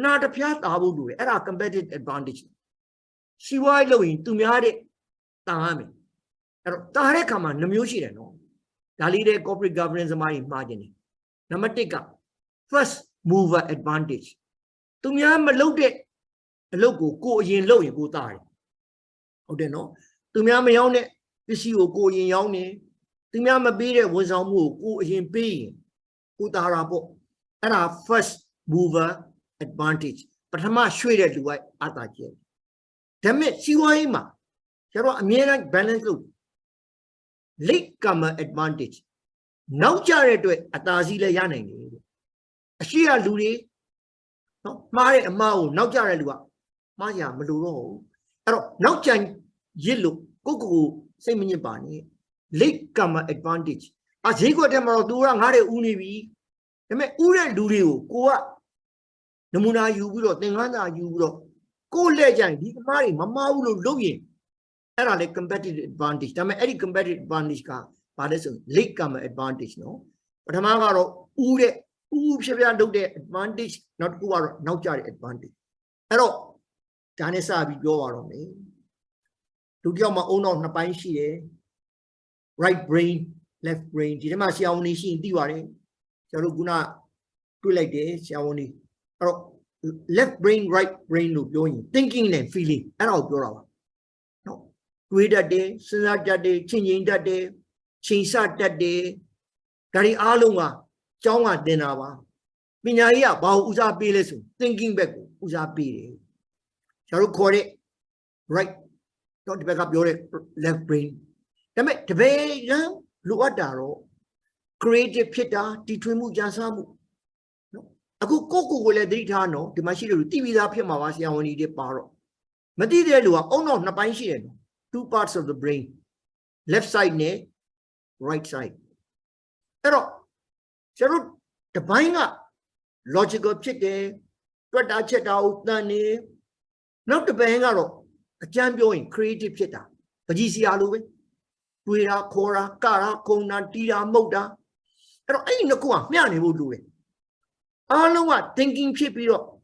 နာတစ်ပြားတာဖို့လိုတယ်အဲ့ဒါ competitive advantage စီးပွားရေးလုပ်ရင်သူများတဲ့တာရမယ်အဲ့တော့တာတဲ့အခါမှာနှမျိုးရှိတယ်နော်ဒါလေးတဲ့ corporate governance မှာကြီးမှားခြင်းတယ်နံပါတ်1က first mover advantage သူများမလုပ်တဲ့အလုပ်ကိုအရင်လုပ်ရင်ကိုတာတယ်ဟုတ်တယ်နော်သူများမရောက်တဲ့ပစ္စည်းကိုအရင်ရောင်းတယ်သူများမပေးတဲ့ဝန်ဆောင်မှုကိုအရင်ပေးရင် Utara po. And our first mover advantage. But Hama shredded the white Ataje. Damit Siwaima. Sharo Amira balance loop. Late comer advantage. Now jarred to it Atazila Yanning. Ashia Ludi. No, Mari a Mao, now Jaredua. Maya Maduro. Now Chan Yellow, Coco, same in Bani. Late comer advantage. As he got them out, Durang had a univi. They may Ura Durio, Goa. Namuna, you will, Tengana, you will. Go legend, he marry Mamma will love him. Era like competitive advantage. There may any competitive advantage car, but it's a late comer advantage, no? But Amagaro, Ure, Shevia do the advantage, not who are now child advantage. Hello, Janessa, we go on me. To get my own on the pine she, right brain, left brain. Did I see only see Diwari? Charuguna, two like this, only left brain, right brain, look, doing thinking and feeling, and I'll go. No, wait that day, Sinat that day, changing that day, change that day, Dari Aluma, Jonga Denawa, Minaya, Bao Uza Bilis, thinking back, Uza Bili. Shall call it right? Don't back up your left brain. The way, Luadaro, creative Pita, Titwimu Jansamu. A good cocoa will let it no, the machine TV up here, Mavasia only the paro. Material, oh no, Napaishian, two parts of the brain, left side, ne, right side. Pero, Sharut, the buying up, logical chit, but I check out the name, not the bang out, a champion, creative chita, but easy alu, Tuira, Cora, Kara, Kona, Tira, Moda. Pero ain't no qua, Miani will do it. I know what thinking chip you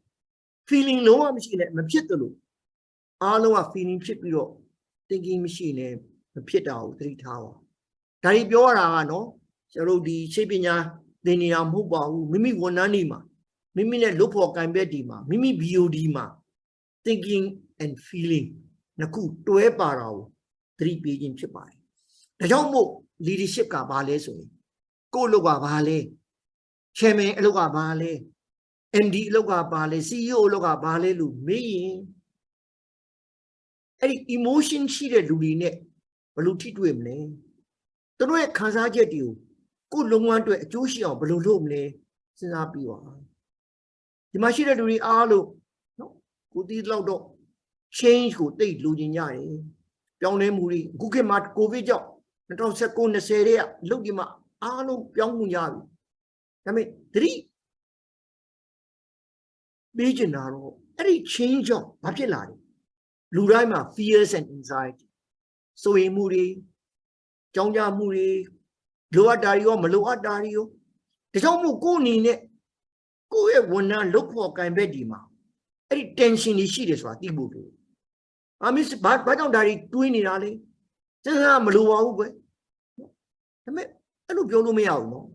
feeling low machine at Mapitalo. I know what feeling chip you thinking machine at Mapitao 3 tower. Taribiora no, Sarodi, Chepinia, Denia Muba, Mimi Wananima, Mimi Lopo Cambedima, Mimi Biodima, thinking and feeling. Naku, 2 parao, 3 pages chipai. The Jombo leadership cabale so. Go loga vale. Chairman Loga Bale, MD Loga Bale, CEO Loga Bale, Lu me. Any emotion she did Luline, Baluti to him, ne. The way Kazajet you, good long one to a Joshi or Balulum, Sinapiwa. The machine to the Alu, no, good deed loud, change good day, Lujin Yai, Young Nemuri, Gukimat, Govijo, and don't second the Seria, Lugima, Alu, Young Yari. I mean, 3 Bijinaro, any change of Papilari, Luraima, fears and anxiety. So a Muri, Jonga Muri, Loa Dario, Maloa Dario, the Jomo Gunine, go ahead one look for Cambedima. Any tension is serious, what you do. I miss but don't die doing it, Ali. Then Malua. I mean, I don't go to me out, no.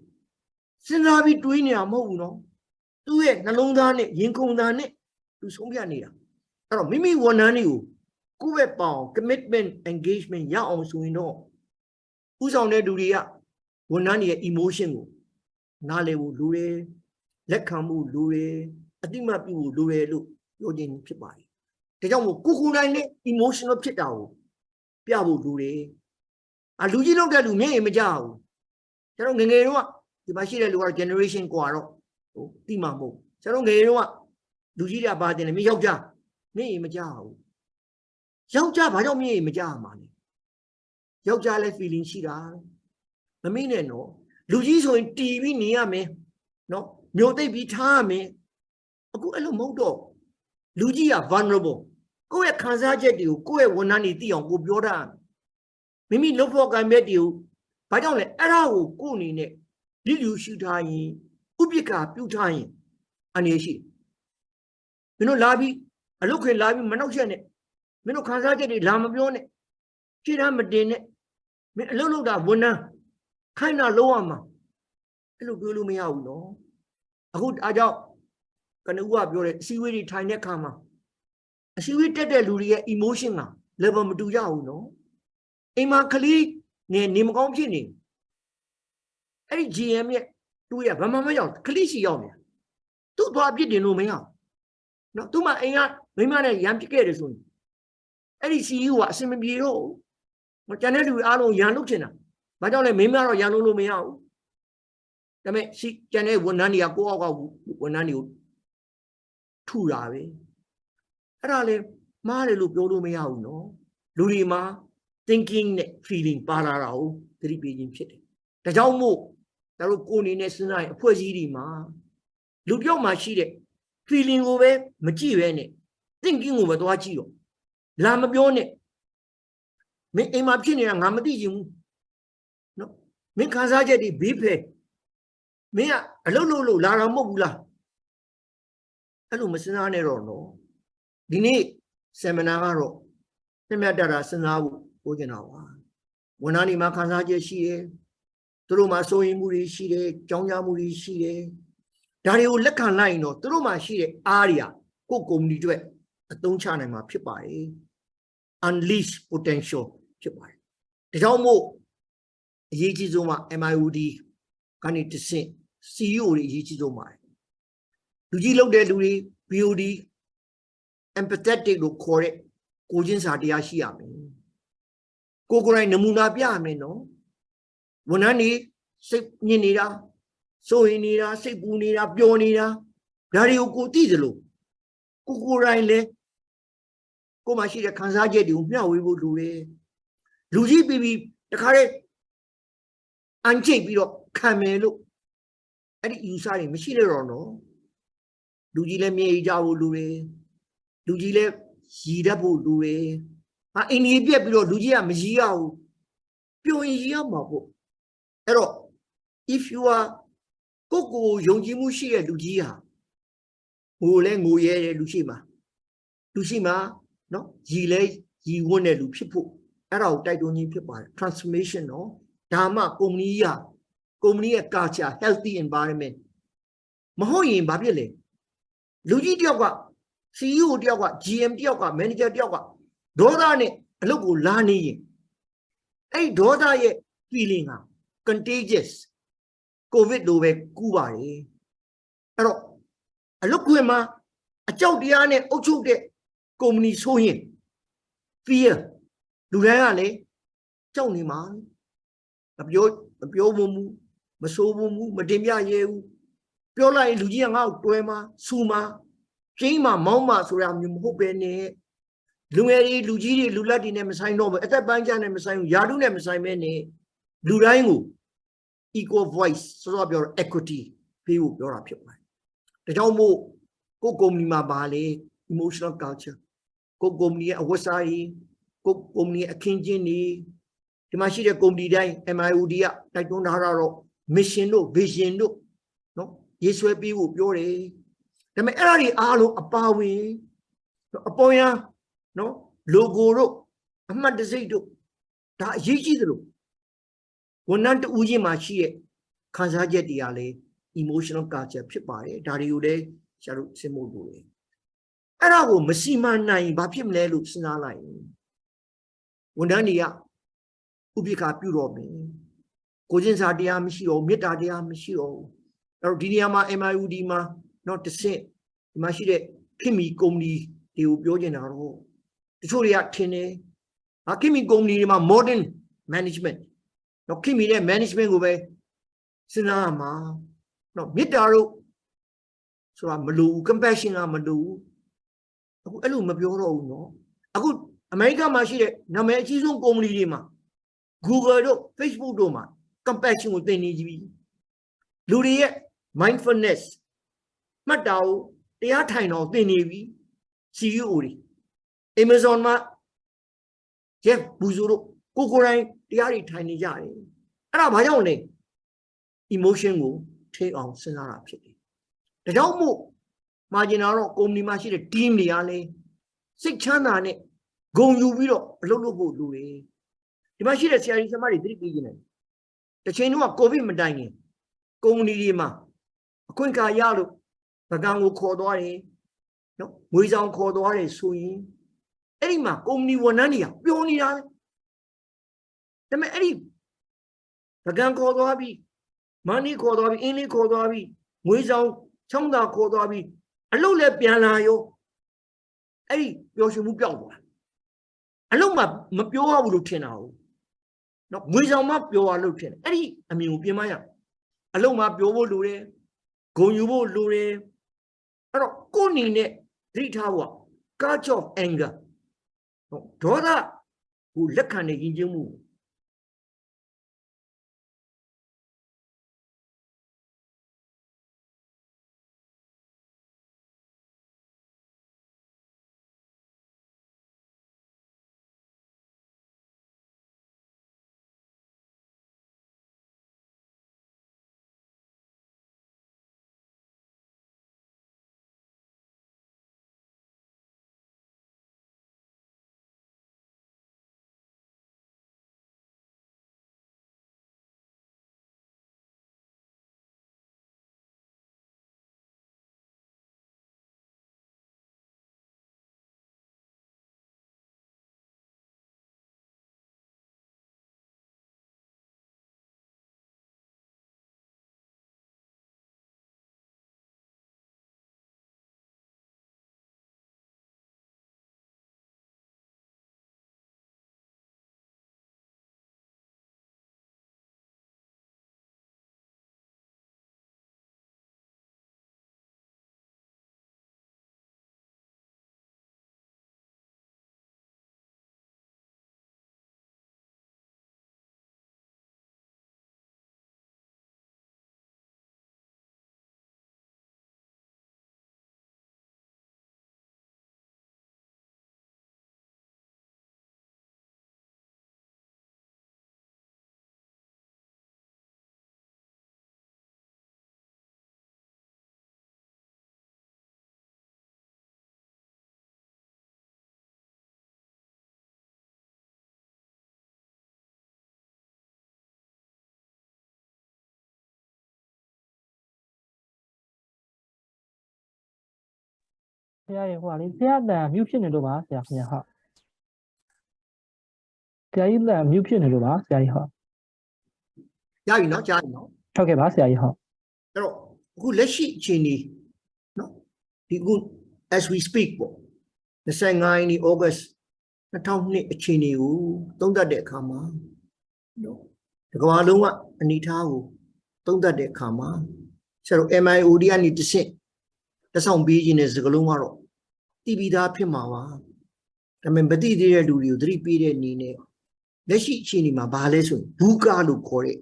Since I be doing a move, no, do it, Nalonda, Yinkondane, to Songanida. Mimi one on you, Kuwepa, commitment, engagement, ya also we know. Who's on there do the one on emotion? Nale will do it, Lekamu do it, I think my people do it, look, you're in Chibai. The young Kukunane, emotional chitao, Piabu do it. I do you know that you may majao. Tell me, the machine to our generation quarrel, Timamo. So do you about the Miyoja? Me, Majao. Yoja, I don't mean Maja money. Yoja left feeling shira. I mean, no. Lujiso in TV near me. No, no, they be time. A good modo. Lugia vulnerable. Go at Kansajet you, go at one ninety on Gubioda. Mimi Lopo, I met you. But don't let Arao go in it. Did you shoot high? Ubika, you time. And yes, she. You know, Labi, I look at Labi Manoxene. Mino Kansajet, Lamabione. Chiram a little that winner. Kind of low. Hello, do me out, no. A good adult. Can you up your seaweed tiny kama? A seaweed tell Luria emotional. Level do you know? Emma Kali, near Nimcom Chini. Any GM yet, တူရဘာမှမရောက်ခလိရှိရောက်နေသူ့သွားပြစ်တင်လို့မရနော်သူမှအိမ်ကမိမနဲ့ရံပြစ်ခဲ့တယ်ဆိုရင်အဲ့ဒီ CEO ကအစင်မပြေတော့ကျန်တဲ့လူအားလုံးရန်လုပ်ချင်တာဘာကြောင့်လဲမိမတော့ရန်လုပ်လို့မရဘူးဒါပေမဲ့ကျန်တဲ့ဝန်ထမ်းတွေကကိုယ့်အောက်ကဝန်ထမ်းတွေကိုထူတာပဲအဲ့ဒါလေမှားတယ်လို့ပြောလို့မရဘူးနော်လူတွေမှာ thinking နဲ့ feeling ပါလာတာကိုသတိပေးခြင်းဖြစ်တယ်ဒါကြောင့်မို့ဒါတို့ကိုယ်အနေနဲ့စဉ်းစားရင်အဖွဲ့အစည်းတွေမှာလူပြောက်မှာရှိတဲ့ feeling ကိုပဲမကြည့်ပဲနဲ့ thinking ကိုပဲသွားကြည့်တော့လာမပြောနဲ့မင်းအိမ်မှာဖြစ်နေတာငါမသိချင်ဘူးနော်မင်းခံစားချက်တွေဘေးဖယ်မင်းကအလုပ်လုပ်လာတာမဟုတ်ဘူးလားအဲ့လိုမစဉ်းစားနဲ့တော့နော်ဒီနေ့ seminar ကတော့ပြမြတ်တာစဉ်းစားဖို့ပြောချင်တာပါဝန်ထမ်းတွေမှာခံစားချက်ရှိတယ်သူတို့မှာစိုးရိမ်မှုတွေရှိတယ်ကြောင်းကြမှုတွေရှိတယ်ဒါတွေကိုလက်ခံလိုက်ရင်တော့သူတို့မှာရှိတဲ့အားတွေကိုကုမ္ပဏီတွေအသုံးချနိုင်မှာဖြစ်ပါတယ် unleash potential ဖြစ်ပါတယ်ဒါကြောင့်မို့အရေးကြီးဆုံးက MIOD ကနေတဆင့် CEO တွေအရေးကြီးဆုံးပါတယ်လူကြီးလုပ်တဲ့လူတွေ BOD empathetic လို့ခေါ်တဲ့ကိုချင်းစာတရားရှိရမယ်ကိုယ်နမူနာပြရမယ်နော်ဝန်ထမ်းတွေစိတ်ညစ်နေတာစိုးရိမ်နေတာစိတ်ပူနေတာပျော်နေတာဒါတွေကိုကိုသိသလိုကိုယ်တိုင်လဲကိုမှရှိတဲ့ခံစားချက်တွေကိုမျှဝေဖို့လိုတယ်လူကြီးပြီးတခါတည်းအန်ချိတ်ပြီးတော့ခံမယ်လို့အဲ့ဒီယူဆတွေမရှိရတော့နော်လူကြီးလည်းမြေကြဖို့လိုတယ်လူကြီးလည်းရည်တတ်ဖို့လိုတယ်အိန္ဒိယပြက်ပြီးတော့လူကြီးကမရည်ရဘူးပျော်ရင်ရည်ရမှာပေါ့အဲ့တော့ if you are ကိုယုံကြည်မှုရှိတဲ့လူကြီးဟာငိုလဲငိုရဲတဲ့လူရှိမှာနော်ရည်လဲရည်ဝန်းတဲ့လူဖြစ်ဖို့အဲ့ဒါကိုတိုက်တွန်းခြင်းဖြစ်ပါတယ် transformation နော်ဒါမှကုမ္ပဏီရဲ့ culture healthy environment မဟုတ်ရင်ဘာဖြစ်လဲလူကြီးတယောက်က CEO တယောက်က GM တယောက်က manager တယောက်ကဒေါသနဲ့အလုပ်ကိုလာနေရင်အဲ့ဒေါသရဲ့ feeling ဟာ contagious covid လိုပဲကူးပါတယ်အဲ့တော့အလုပ်ခွင်မှာအကြောက်တရားနဲ့အုပ်ချုပ်တဲ့ကုမ္ပဏီဆိုရင် fear လူတိုင်းကလည်းကြောက်နေမှာမပြောဘူးမဆိုးဘူးမတင်ပြရဲဘူးပြောလိုက်ရင်လူကြီးကငါ့ကိုတွဲမှာဆူမှာကျင်းမှာမောင်းမှာဆိုတာမျိုးမဟုတ်ပဲနဲ့လူငယ်တွေလူကြီးတွေလူလက်တွေနဲ့မဆိုင်တော့ဘူးအသက်ပိုင်းခြားနဲ့မဆိုင်ဘူးယာတုနဲ့မဆိုင်ပဲနဲ့လူတိုင်းကို equal voice ဆိုတော့ပြော equity ပေးဖို့ပြောတာဖြစ်ပါတယ်ဒါကြောင့်မို့ကိုကုမ္ပဏီမှာပါလေ emotional culture ကိုကုမ္ပဏီရဲ့အဝတ်စားတွေကိုကုမ္ပဏီရဲ့အခင်းကျင်းတွေဒီမှာရှိတဲ့ကုမ္ပဏီတိုင်း MIOD ကတိုက်တွန်းထားတာတော့ mission တို့ vision တို့နော်ရေးဆွဲပြီးဖို့ပြောတယ်ဒါပေမဲ့အဲ့ဒါတွေအားလုံးအပါဝင်အပေါ်ရန်နော် logo တို့အမှတ်တံဆိပ်တို့ဒါအရေးကြီးသလိုဝန်ထမ်းတူချင်းမှာရှိတဲ့ခံစားချက်တွေကလည်း emotional culture ဖြစ်ပါတယ်ဒါတွေကိုလည်းရှားလို့စဉ်းဖို့လိုတယ်အဲ့ဒါကိုမစီမံနိုင်ဘာဖြစ်မလဲလို့စဉ်းစားလိုက်ဝန်ထမ်းတွေကဥပိ္ပခာပြုတော့မယ်ကိုချင်းစာတရားမရှိတော့မေတ္တာတရားမရှိတော့အဲ့တော့ဒီနေရာမှာ MIOD မှာတော့တစ်ဆင့်ဒီမှာရှိတဲ့ခင်မီကုမ္ပဏီတွေကိုပြောချင်တာတော့တချို့တွေကထင်တယ်ခင်မီကုမ္ပဏီတွေမှာ modern management တော့ခင်မီတဲ့ management ကိုပဲစဉ်းစားရမှာနော်မေတ္တာတို့ဆိုတာမလိုဘူး compassion ကမလိုဘူးအခုအဲ့လိုမပြောတော့ဘူးနော်အခုအမေရိကမှာရှိတဲ့နာမည်အကြီးဆုံးကုမ္ပဏီတွေမှာ Google တို့ Facebook တို့မှာ compassion ကိုသင်နေကြပြီလူတွေရဲ့ mindfulness မှတ်တာကိုတရားထိုင်တော့သင်နေပြီ CEO တွေ Amazon မှာ Jeff Bezos တို့ကိုယ်တိုင်တရားတွေထိုင်နေကြတယ်အဲ့ဒါဘာကြောင့်လဲ emotion ကိုထိအောင်စဉ်းစားတာဖြစ်တယ်ဒါကြောင့်မို့မှာကျင်တာတော့ကုမ္ပဏီမှာရှိတဲ့ team တွေကလည်းစိတ်ချမ်းသာနဲ့ဂုဏ်ယူပြီးတော့အလုပ်လုပ်ဖို့လိုတယ်ဒီမှာရှိတဲ့ဆရာကြီးဆရာမတွေသတိပေးနေတယ်တစ်ချိန်တော့ကိုဗစ်မတိုင်ခင်ကုမ္ပဏီတွေမှာအခွင့်အခါရလို့ပကံကိုခေါ်သွားတယ်နော်ငွေဆောင်ခေါ်သွားတယ်ဆိုရင်အဲ့ဒီမှာကုမ္ပဏီဝန်ထမ်းတွေကပျော်နေတာလေဒါပေမဲ့အဲ့ဒီပကံခေါ်သွားပြီး money ခေါ်သွားပြီအင်းလေးခေါ်သွားပြီငွေဆောင်ချောင်းသာခေါ်သွားပြီအလုပ်လည်းပြန်လာရောအဲ့ဒီပျော်ရွှင်မှုပျောက်သွားအလုပ်မှမပြောရဘူးလို့ထင်တာဟုတ်နော်ငွေဆောင်မှပြောရလို့ထင်တယ်အဲ့ဒီအမြင်ကိုပြင်မရအလုပ်မှပြောဖို့လိုတယ်ဂုဏ်ယူဖို့လိုတယ်အဲ့တော့ကိုယ်အနေနဲ့သတိထားဖို့ culture of anger ဒေါသကိုလက်ခံတဲ့ယဉ်ကျေးမှု
ဆရာရဲ့ဟိုလေဆရာတန်မြူဖြစ်နေလို့ပါဆရာခင်ဗျာဟုတ်ဆရာကြီးတန်မြူဖြစ်နေလို့ပါဆရာကြီးဟုတ်
ရပြီနော်ကြားပြီနော်
ဟုတ်ကဲ့ပါဆရာကြီးဟုတ်
အဲ့တော့အခုလက်ရှိအချိန်ကြီးနော်ဒီအခု as we speak ပေါ့25ရက်နေ့ August 2002အချိန်ကြီးကိုသုံးသပ်တဲ့အခါမှာနော်ဒီကမ္ဘာလုံးကအနိထားကိုသုံးသပ်တဲ့အခါမှာဆရာတို့ MIOD ကနေတစ်ဆင့်လက်ဆောင်ပေးခြင်းတဲ့စကားလုံးကတော့တည်ပြီးသားဖြစ်မှာပါဒါပေမဲ့မသိသေးတဲ့လူတွေကိုသတိပေးတဲ့အနေနဲ့လက်ရှိအချိန်ဒီမှာဘာလဲဆိုရင်ဘူကာလို့ခေါ်တဲ့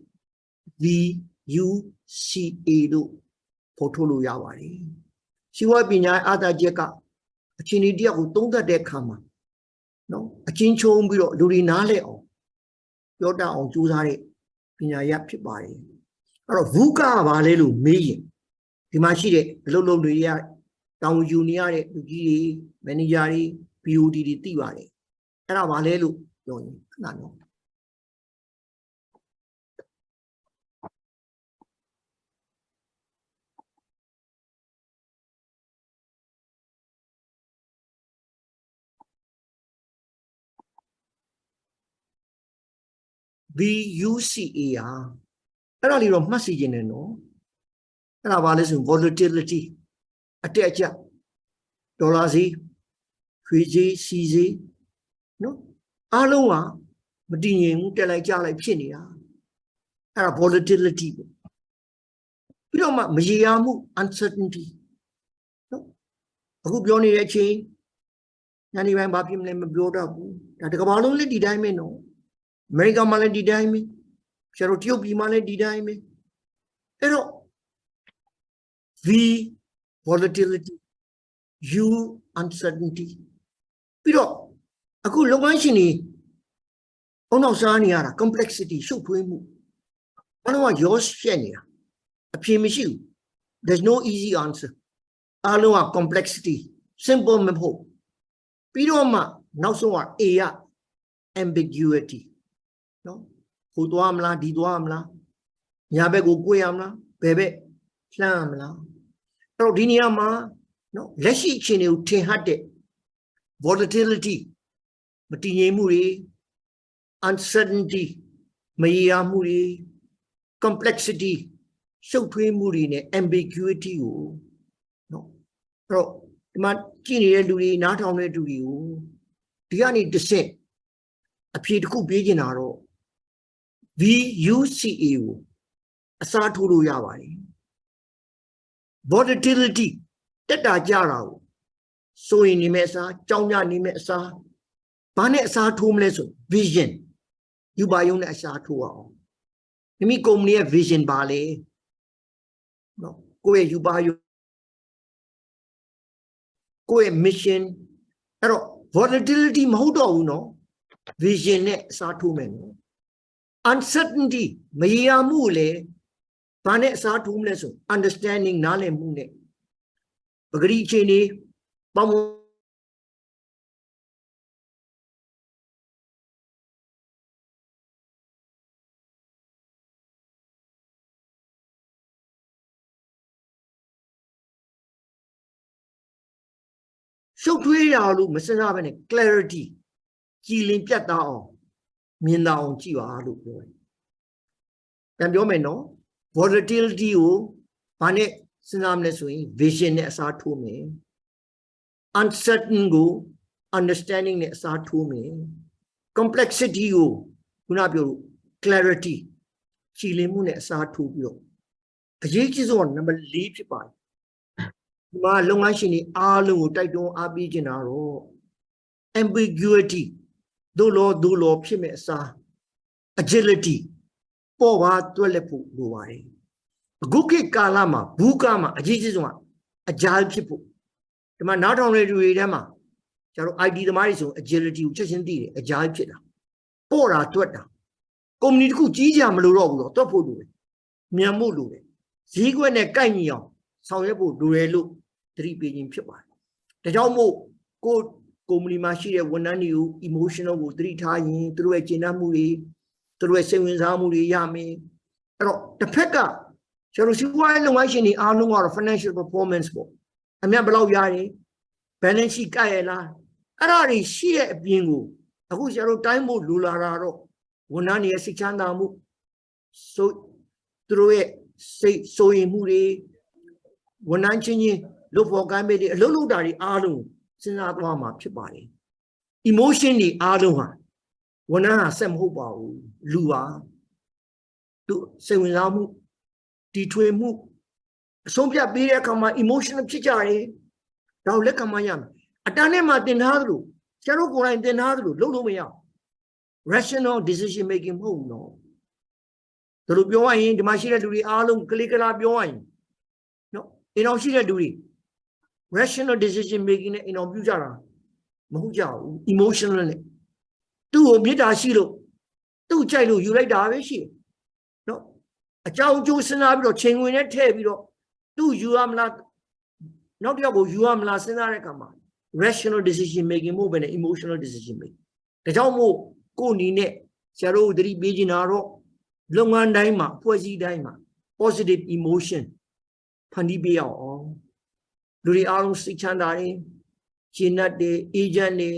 VUCA လို့ပေါ်ထုတ်လို့ရပါတယ်ရှိဝပညာအာသာချက်ကအချိန်ဒီတယောက်ကိုသုံးသပ်တဲ့အခါမှာနော်အချင်းချုံပြီးတော့လူတွေနားလဲအောင်ပြောတတ်အောင်ကြိုးစားတဲ့ပညာရပ်ဖြစ်ပါတယ်အဲ့တော့ဘူကာကဘာလဲလို့မေးရင်ဒီမှာရှိတဲ့အလုပ်လုပ်တွေရတောင်ယူနေရတဲ့လူကြီးတွေမန်နေဂျာတွေ BOD တွေသိပါတယ်အဲ့ဒါဘာလဲလို့ပြောရင်ခဏနော်VUCA အဲ့ဒါလေးတော့မှတ်စီခြင်းနဲ့နော်အဲ့ဒါဘာလဲဆိုရင် volatility အတက်အကျဒေါ်လာဈေးရွှေဈေးဆီဈေးနော်အားလုံးကမတည်ငြိမ်ဘူးတက်လိုက်ကျလိုက်ဖြစ်နေတာအဲ့ဒါ volatility ပေါ့ပြီးတော့မှမရေရာမှု uncertainty နော်အခုပြောနေတဲ့အချိန်ညနေပိုင်းဘာဖြစ်မလဲမပြောတတ်ဘူးဒါတစ်ကမ္ဘာလုံးလက်ဒီတိုင်းပဲနော်အမေရိကန်မှာလည်းဒီတိုင်းပဲကျတော့တရုတ်ပြည်မှာလည်းဒီတိုင်းပဲအဲ့တော့ V volatility U uncertainty ပြီးတော့အခုလုပ်ငန်းရှင်တွေအုံနောက်စားနေရတာ complexity ရှုပ်ထွေးမှုဘာလို့ကရောရှက်နေတာအဖြေမရှိဘူး there's no easy answer အားလုံးက complexity simple မဟုတ်ပြီးတော့မှနောက်ဆုံးက A က ambiguity နော်ဟိုသွားမလားဒီသွားမလားညာဘက်ကိုကိုယ်ရမလားဘယ်ဘက်လှမ်းမလားအဲ့တော့ဒီနေရာမှာနော်လက်ရှိအခြေအနေကိုထင်ဟပ်တဲ့ volatility မတည်ငြိမ်မှုတွေ uncertainty မရေရာမှုတွေ complexity ရှုပ်ထွေးမှုတွေနဲ့ ambiguity ကိုနော်အဲ့တော့ဒီမှာကြည့်နေတဲ့လူတွေနားထောင်တဲ့လူတွေကိုဒီကနေတစ်ဆင့်အဖြေတစ်ခုပေးချင်တာတော့ VUCA ကိုအစားထိုးလို့ရပါတယ် volatility တက်တာကြတာကိုဆိုရင်နေမဲ့အစားကြောင်းကြနေမဲ့အစားဘာနဲ့အစားထိုးမလဲဆို vision ယူပါယုံနဲ့အစားထိုးအောင်မိမိကုမ္ပဏီရဲ့ vision ပါလေနော်ကိုယ့်ရဲ့ယူပါယုံကိုယ့်ရဲ့ mission အဲ့တော့ volatility မဟုတ်တော့ဘူးနော် vision နဲ့အစားထိုးမယ်နော် uncertainty မရေရာမှုလေဘာနဲ့အစားထိုးမလဲဆို understanding နားလည်မှုနဲ့ပဂရိအခြေအနေပေါင်းရှုပ်ထွေးရလို့မစင်စားပဲနဲ့ clarity ကြည်လင်ပြတ်သားအောင်မြင်သာအောင်ကြည့်ပါလို့ပြောတယ်။ပြန်ပြောမယ်နော် volatility ကိုဘာနဲ့စဉ်းစားမလဲဆိုရင် vision နဲ့အစားထိုးမယ်။ uncertain ကို understanding နဲ့အစားထိုးမယ် complexity ကိုခုနပြောလို့ clarity ကြည်လင်မှုနဲ့အစားထိုးပြီးတော့အရေးကြီးဆုံးက number 4ဖြစ်ပါတယ်ဒီမှာလုပ်ငန်းရှင်တွေအားလုံးကိုတိုက်တွန်းအားပေးခြင်းတာတော့ ambiguity ဒို့လောဖြစ်မဲ့အစား agility ပေါ်ပါတွက်လက်ဖို့လိုပါတယ်အခုခေတ်ကာလမှာဘူးကားမှာအရေးကြီးဆုံးကအဂျိုင်းဖြစ်ဖို့ဒီမှာနောက်ထောင်တဲ့လူတွေထဲမှာကျတော့ IT သမားတွေဆို agility ကိုချက်ချင်းသိတယ်အဂျိုင်းဖြစ်တာပေါ်တာတွက်တာကုမ္ပဏီတစ်ခုကြီးကြမလို့တော့ဘူးတော့တွက်ဖို့လိုတယ်မြန်ဖို့လိုတယ်ဈေးကွက်နဲ့ကိုက်ညီအောင်ဆောင်ရွက်ဖို့လိုတယ်လို့သတိပေးခြင်းဖြစ်ပါတယ်ဒါကြောင့်မို့ကိုကုမ္ပဏီမှာရှိတဲ့ဝန်ထမ်းတွေကို emotional ကိုသတိထားရင်သူတို့ရဲ့ကျဉ်းနှံ့မှုတွေသူတို့ရဲ့စိတ်ဝင်စားမှုတွေရမယ်အဲ့တော့တစ်ဖက်ကကျွန်တော်စီးပွားရေးလုပ်ငန်းရှင်တွေအားလုံးကတော့ financial performance ပေါ့အမြတ်ဘယ်လောက်ရတယ် balance sheet ကရလားအဲ့ဒါတွေရှိတဲ့အပြင်ကိုအခုကျွန်တော်တိုင်းဖို့လူလာတာတော့ဝန်ထမ်းတွေရဲ့စိတ်ချမ်းသာမှုဆိုသူတို့ရဲ့စိတ်ဆိုရင်မှုတွေဝန်ထမ်းချင်းလုပ်ဖို့ကိုင်းမဲ့တွေအလုပ်လုပ်တာတွေအားလုံးစဉ်းစားသွားမှာဖြစ်ပါတယ် emotion တွေအားလုံးဟာဝန်ထမ်းဟာဆက်မဟုတ်ပါဘူးလူပါသူစိတ်ဝင်စားမှုတီထွေမှုအဆုံးဖြတ်ပေးတဲ့အခါမှာ emotional ဖြစ်ကြတယ်ဒါကိုလက်ခံမှရမယ်အတန်းထဲမှာတင်ထားသလိုကျတော့ကိုယ်တိုင်တင်ထားသလိုလုပ်လို့မရ rational decision making မဟုတ်ဘူးနော်ဒါလိုပြောရရင်ဒီမှာရှိတဲ့လူတွေအားလုံးကလေးကလာပြောရရင်နော်အိမ်အောင်ရှိတဲ့လူတွေ rational decision making နဲ့အိမ်အောင်ပြုကြတာမဟုတ်ကြဘူး emotional နဲ့သူ့ကိုမေတ္တာရှိလို့သူ့ကြိုက်လို့ယူလိုက်တာပဲရှိတယ်နော်အကြောင်းကျိုးစဉ်းစားပြီးတော့ချိန်ဝင်နဲ့ထည့်ပြီးတော့သူ့ယူရမလားနောက်တစ်ယောက်ကိုယူရမလားစဉ်းစားတဲ့အခါမှာ rational decision making မဟုတ်ဘဲနဲ့ emotional decision making ဒါကြောင့်မို့ကိုယ်အနေနဲ့ဆရာတို့သတိပေးချင်တာတော့လုပ်ငန်းတိုင်းမှာအဖွဲ့အစည်းတိုင်းမှာ positive emotion ဖန်တီးပေးအောင်လူတွေအားလုံးစိတ်ချမ်းသာတယ်ကျဉ်းတ်တယ်အေဂျင့်တယ်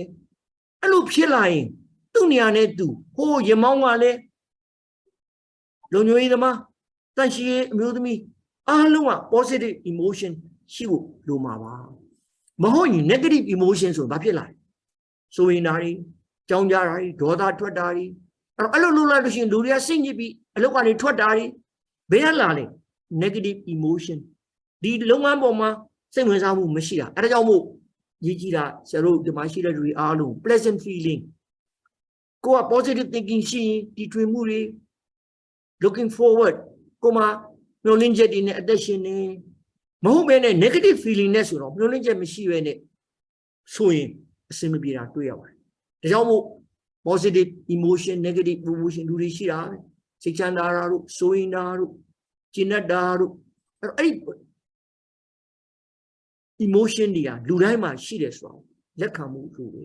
အဲ့လိုဖြစ်လာရင်သူ့နေရာနဲ့သူဟိုရမောင်းကလည်းလုံညွေးသမားတန်ရှိအမျိုးသမီးအားလုံးက positive emotion ရှိဖို့လိုမှာပါမဟုတ်ရင် negative emotion ဆိုဘာဖြစ်လာလဲဆိုရင်ဓာရီကြောင်းကြတာတွေဒေါသထွက်တာတွေအဲ့လိုလုပ်လိုက်လို့ရှိရင်လူတွေကစိတ်ညစ်ပြီးအလုပ်ကနေထွက်တာတွေဘယ်လာလဲ negative emotion ဒီလုပ်ငန်းပေါ်မှာစိတ်ဝင်စားမှုမရှိတာအဲ့ဒါကြောင့်မို့ရေးကြည့်တာဆရာတို့ဒီမှာရှိတဲ့လူတွေအားလုံး pleasant feeling ကိုက positive thinking ရှိရင်ဒီထွေမှုတွေ looking forward ကိုမှမျှော်လင့်ချက်တွေနဲ့အသက်ရှင်နေမဟုတ်ဘဲနဲ့ negative feeling နဲ့ဆိုတော့မျှော်လင့်ချက်မရှိဘဲနဲ့ဆိုရင်အဆင်မပြေတာတွေ့ရပါတယ်ဒါကြောင့်မို့ positive emotion negative emotion လူတွေရှိတာပဲစိတ်ချမ်းသာတာတို့ဆိုရင်တာတို့ကျဉ်းတာတို့အဲ့ဒီ emotion တွေကလူတိုင်းမှာရှိတယ်ဆိုတော့လက်ခံမှုလို့ပဲ